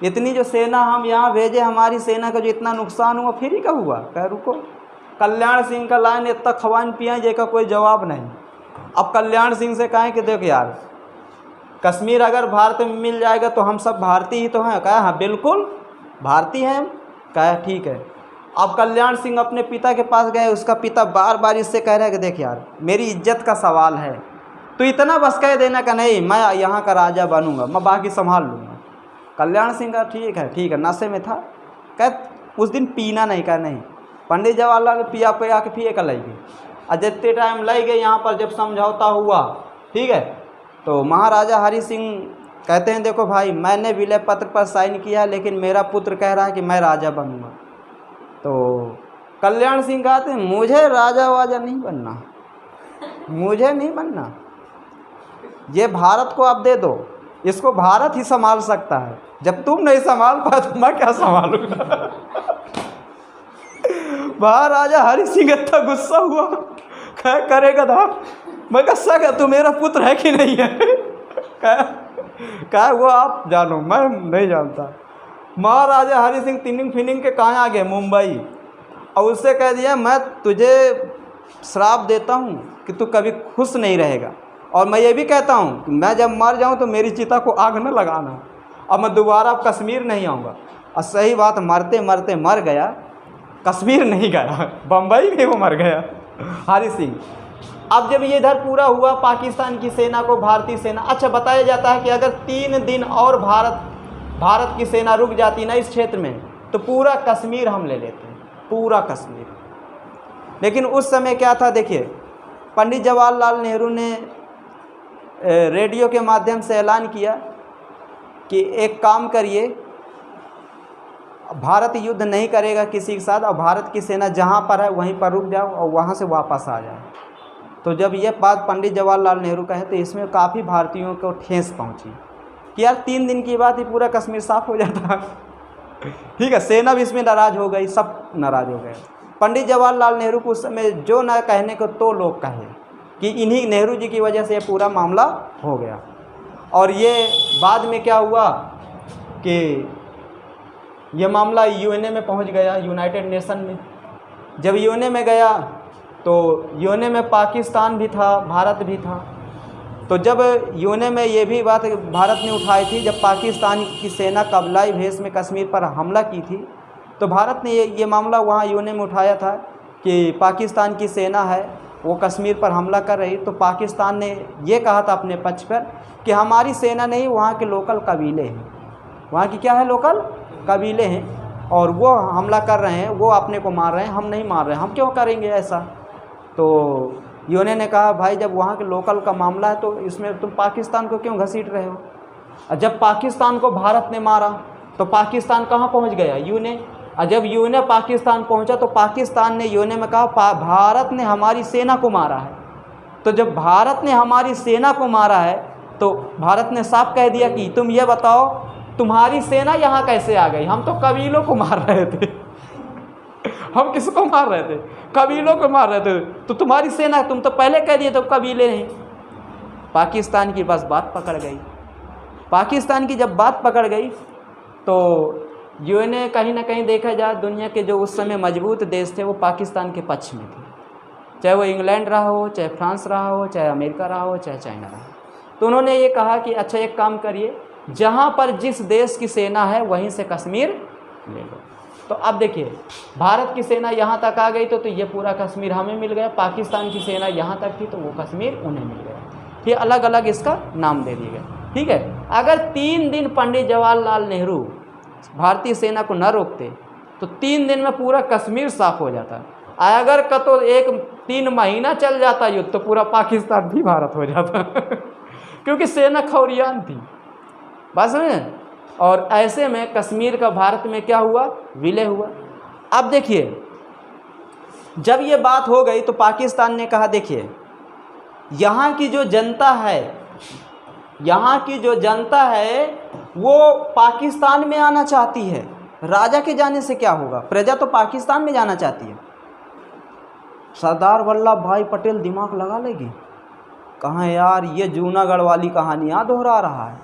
इतनी जो सेना हम यहाँ भेजे, हमारी सेना का जो इतना नुकसान हुआ फिर ही का हुआ। कह रुको, कल्याण सिंह का लाइन इतना खवान पिया जैका कोई जवाब नहीं। अब कल्याण सिंह से कहें कि देख यार, कश्मीर अगर भारत में मिल जाएगा तो हम सब भारतीय ही तो हैं। कहा हाँ बिल्कुल भारतीय हैं। कहा ठीक है। अब कल्याण सिंह अपने पिता के पास गए, उसका पिता बार बार इससे कह रहा है कि देख यार मेरी इज्जत का सवाल है, तो इतना बस कह देना का नहीं मैं यहाँ का राजा बनूंगा, मैं बाकी संभाल लूँगा। कल्याण सिंह का ठीक है नशे में था। कह उस दिन पीना नहीं, कहा नहीं। पंडित जवाहरलाल पिया पिया के पिए का लग गए। और जितने टाइम लग गए यहाँ पर जब समझौता हुआ, ठीक है, तो महाराजा हरि सिंह कहते हैं देखो भाई मैंने विलय पत्र पर साइन किया लेकिन मेरा पुत्र कह रहा है कि मैं राजा बनूंगा। तो कल्याण सिंह कहते हैं मुझे राजा वाजा नहीं बनना, मुझे नहीं बनना, ये भारत को आप दे दो, इसको भारत ही संभाल सकता है, जब तुम नहीं संभाल पाए तो मैं क्या संभालूंगा। महाराजा हरि सिंह इतना गुस्सा हुआ, क्या करेगा था। मैं कहा क्या तू मेरा पुत्र है कि नहीं है। क्या वो आप जानो, मैं नहीं जानता। महाराजा हरि सिंह तिनिंग फिनिंग के कहाँ आ गए, मुंबई, और उससे कह दिया मैं तुझे श्राप देता हूँ कि तू कभी खुश नहीं रहेगा, और मैं ये भी कहता हूँ कि मैं जब मर जाऊँ तो मेरी चिता को आग न लगाना, अब मैं दोबारा कश्मीर नहीं आऊँगा। और सही बात, मरते मरते मर गया, कश्मीर नहीं गया, बम्बई में वो मर गया हरि सिंह। अब जब ये इधर पूरा हुआ, पाकिस्तान की सेना को भारतीय सेना, अच्छा बताया जाता है कि अगर 3 दिन और भारत की सेना रुक जाती ना इस क्षेत्र में तो पूरा कश्मीर हम ले लेते हैं, पूरा कश्मीर। लेकिन उस समय क्या था देखिए, पंडित जवाहरलाल नेहरू ने रेडियो के माध्यम से ऐलान किया कि एक काम करिए, भारत युद्ध नहीं करेगा किसी के साथ, और भारत की सेना जहाँ पर है वहीं पर रुक जाओ और वहाँ से वापस आ जाए। तो जब ये बात पंडित जवाहरलाल नेहरू कहे तो इसमें काफ़ी भारतीयों को ठेस पहुँची कि यार 3 दिन की बात ही पूरा कश्मीर साफ हो जाता। ठीक है, सेना भी इसमें नाराज़ हो गई, सब नाराज़ हो गए। पंडित जवाहरलाल नेहरू को उस समय जो ना कहने को तो लोग कहे कि इन्हीं नेहरू जी की वजह से ये पूरा मामला हो गया। और ये बाद में क्या हुआ कि ये मामला यूएनए में पहुंच गया, यूनाइटेड नेशन में। जब यूएनए में गया तो यूएनए में पाकिस्तान भी था, भारत भी था। तो जब यूएनए में ये भी बात भारत ने उठाई थी, जब पाकिस्तान की सेना कबलाई भेष में कश्मीर पर हमला की थी, तो भारत ने ये मामला वहाँ यूएनए में उठाया था कि पाकिस्तान की सेना है वो कश्मीर पर हमला कर रही। तो पाकिस्तान ने ये कहा था अपने पक्ष पर कि हमारी सेना नहीं, वहाँ के लोकल कबीले हैं, वहाँ की क्या है, लोकल कबीले हैं, और वो हमला कर रहे हैं, वो अपने को मार रहे हैं, हम नहीं मार रहे हैं, हम क्यों करेंगे ऐसा। तो यूएनए ने कहा भाई जब वहाँ के लोकल का मामला है तो इसमें तुम पाकिस्तान को क्यों घसीट रहे हो। और जब पाकिस्तान को भारत ने मारा तो पाकिस्तान कहाँ पहुँच गया, यूएनए। और जब यूएनए पाकिस्तान पहुँचा तो पाकिस्तान ने यूएनए में कहा भारत ने हमारी सेना को मारा है। तो जब भारत ने हमारी सेना को मारा है तो भारत ने साफ कह दिया कि तुम ये बताओ तुम्हारी सेना यहाँ कैसे आ गई, हम तो कबीलों को मार रहे थे। हम किसको मार रहे थे, कबीलों को मार रहे थे, तो तुम्हारी सेना, तुम तो पहले कह दिए तो कबीले नहीं। पाकिस्तान की बस बात पकड़ गई। पाकिस्तान की जब बात पकड़ गई तो यूएनए कहीं ना कहीं देखा जाए दुनिया के जो उस समय मजबूत देश थे वो पाकिस्तान के पक्ष में थे, चाहे वो इंग्लैंड रहा हो, चाहे फ्रांस रहा हो, चाहे अमेरिका रहा हो, चाहे चाइना रहा हो। तो उन्होंने ये कहा कि अच्छा एक काम करिए, जहाँ पर जिस देश की सेना है वहीं से कश्मीर ले लो। तो अब देखिए भारत की सेना यहाँ तक आ गई तो ये पूरा कश्मीर हमें मिल गया, पाकिस्तान की सेना यहाँ तक थी तो वो कश्मीर उन्हें मिल गया। फिर अलग अलग इसका नाम दे दिया गया। ठीक है, अगर 3 दिन पंडित जवाहरलाल नेहरू भारतीय सेना को न रोकते तो 3 दिन में पूरा कश्मीर साफ हो जाता। अगर कतो 3 महीना चल जाता युद्ध तो पूरा पाकिस्तान भी भारत हो जाता क्योंकि सेना खौरियान थी बस में। और ऐसे में कश्मीर का भारत में क्या हुआ, विलय हुआ। अब देखिए जब ये बात हो गई तो पाकिस्तान ने कहा देखिए यहाँ की जो जनता है, यहाँ की जो जनता है वो पाकिस्तान में आना चाहती है, राजा के जाने से क्या होगा, प्रजा तो पाकिस्तान में जाना चाहती है। सरदार वल्लभ भाई पटेल दिमाग लगा लेगी, कहाँ यार, ये जूनागढ़ वाली कहानियाँ दोहरा रहा है।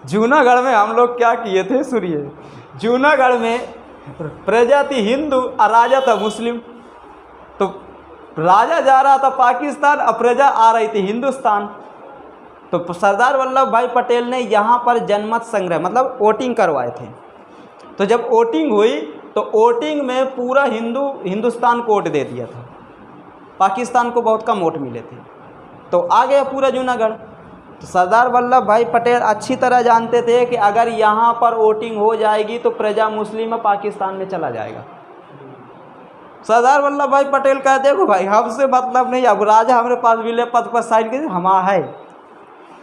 जूनागढ़ में हम लोग क्या किए थे सुनिए। जूनागढ़ में प्रजा थी हिंदू और राजा था मुस्लिम। तो राजा जा रहा था पाकिस्तान और प्रजा आ रही थी हिंदुस्तान। तो सरदार वल्लभ भाई पटेल ने यहाँ पर जनमत संग्रह मतलब वोटिंग करवाए थे। तो जब वोटिंग हुई तो वोटिंग में पूरा हिंदुस्तान को वोट दे दिया था, पाकिस्तान को बहुत कम वोट मिले थे। तो आ गया पूरा जूनागढ़। तो सरदार वल्लभ भाई पटेल अच्छी तरह जानते थे कि अगर यहाँ पर वोटिंग हो जाएगी तो प्रजा मुस्लिम पाकिस्तान में चला जाएगा। सरदार वल्लभ भाई पटेल कहते देखो भाई हमसे मतलब नहीं, अब राजा हमारे पास विलय पद पर साइन कर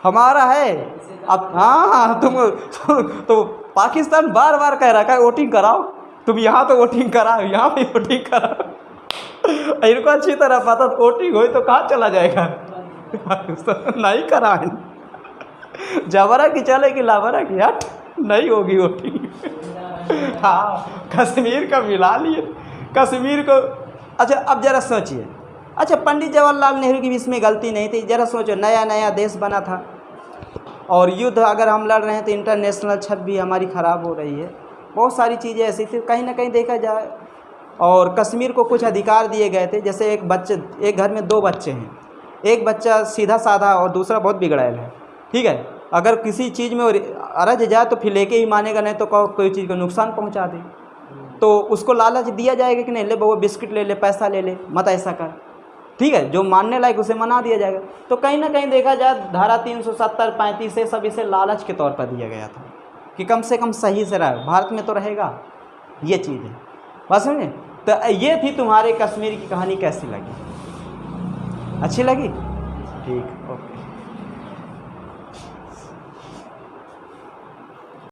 हमारा है। अब हाँ तुम तो पाकिस्तान बार बार कह रहा है वोटिंग कराओ, तुम यहाँ तो वोटिंग कराओ, यहाँ भी वोटिंग कराओ। इनको अच्छी तरह पता वोटिंग हुई तो कहाँ चला जाएगा, नहीं कराए। जबरा की चले कि लावरा की हट नहीं होगी वोटिंग। हाँ कश्मीर का मिला लिए, कश्मीर को। अच्छा अब जरा सोचिए, अच्छा पंडित जवाहरलाल नेहरू की भी इसमें गलती नहीं थी। जरा सोचो, नया नया देश बना था और युद्ध अगर हम लड़ रहे हैं तो इंटरनेशनल छवि भी हमारी ख़राब हो रही है। बहुत सारी चीज़ें ऐसी थी, कहीं ना कहीं देखा जाए। और कश्मीर को कुछ अधिकार दिए गए थे, जैसे एक घर में 2 बच्चे हैं, एक बच्चा सीधा साधा और दूसरा बहुत बिगड़ैल है, ठीक है। अगर किसी चीज़ में अरज जाए तो फिर लेके ही मानेगा, नहीं तो कोई चीज़ को नुकसान पहुंचा दे तो उसको लालच दिया जाएगा कि नहीं ले वो बिस्किट ले ले, पैसा ले ले, मत ऐसा कर, ठीक है। जो मानने लायक उसे मना दिया जाएगा। तो कहीं ना कहीं देखा जाए धारा 370, 35 से सब इसे लालच के तौर पर दिया गया था कि कम से कम सही से रहे, भारत में तो रहेगा, ये चीज़ है। बस समझे। तो ये थी तुम्हारे कश्मीर की कहानी, कैसी लगी? अच्छी लगी? ठीक।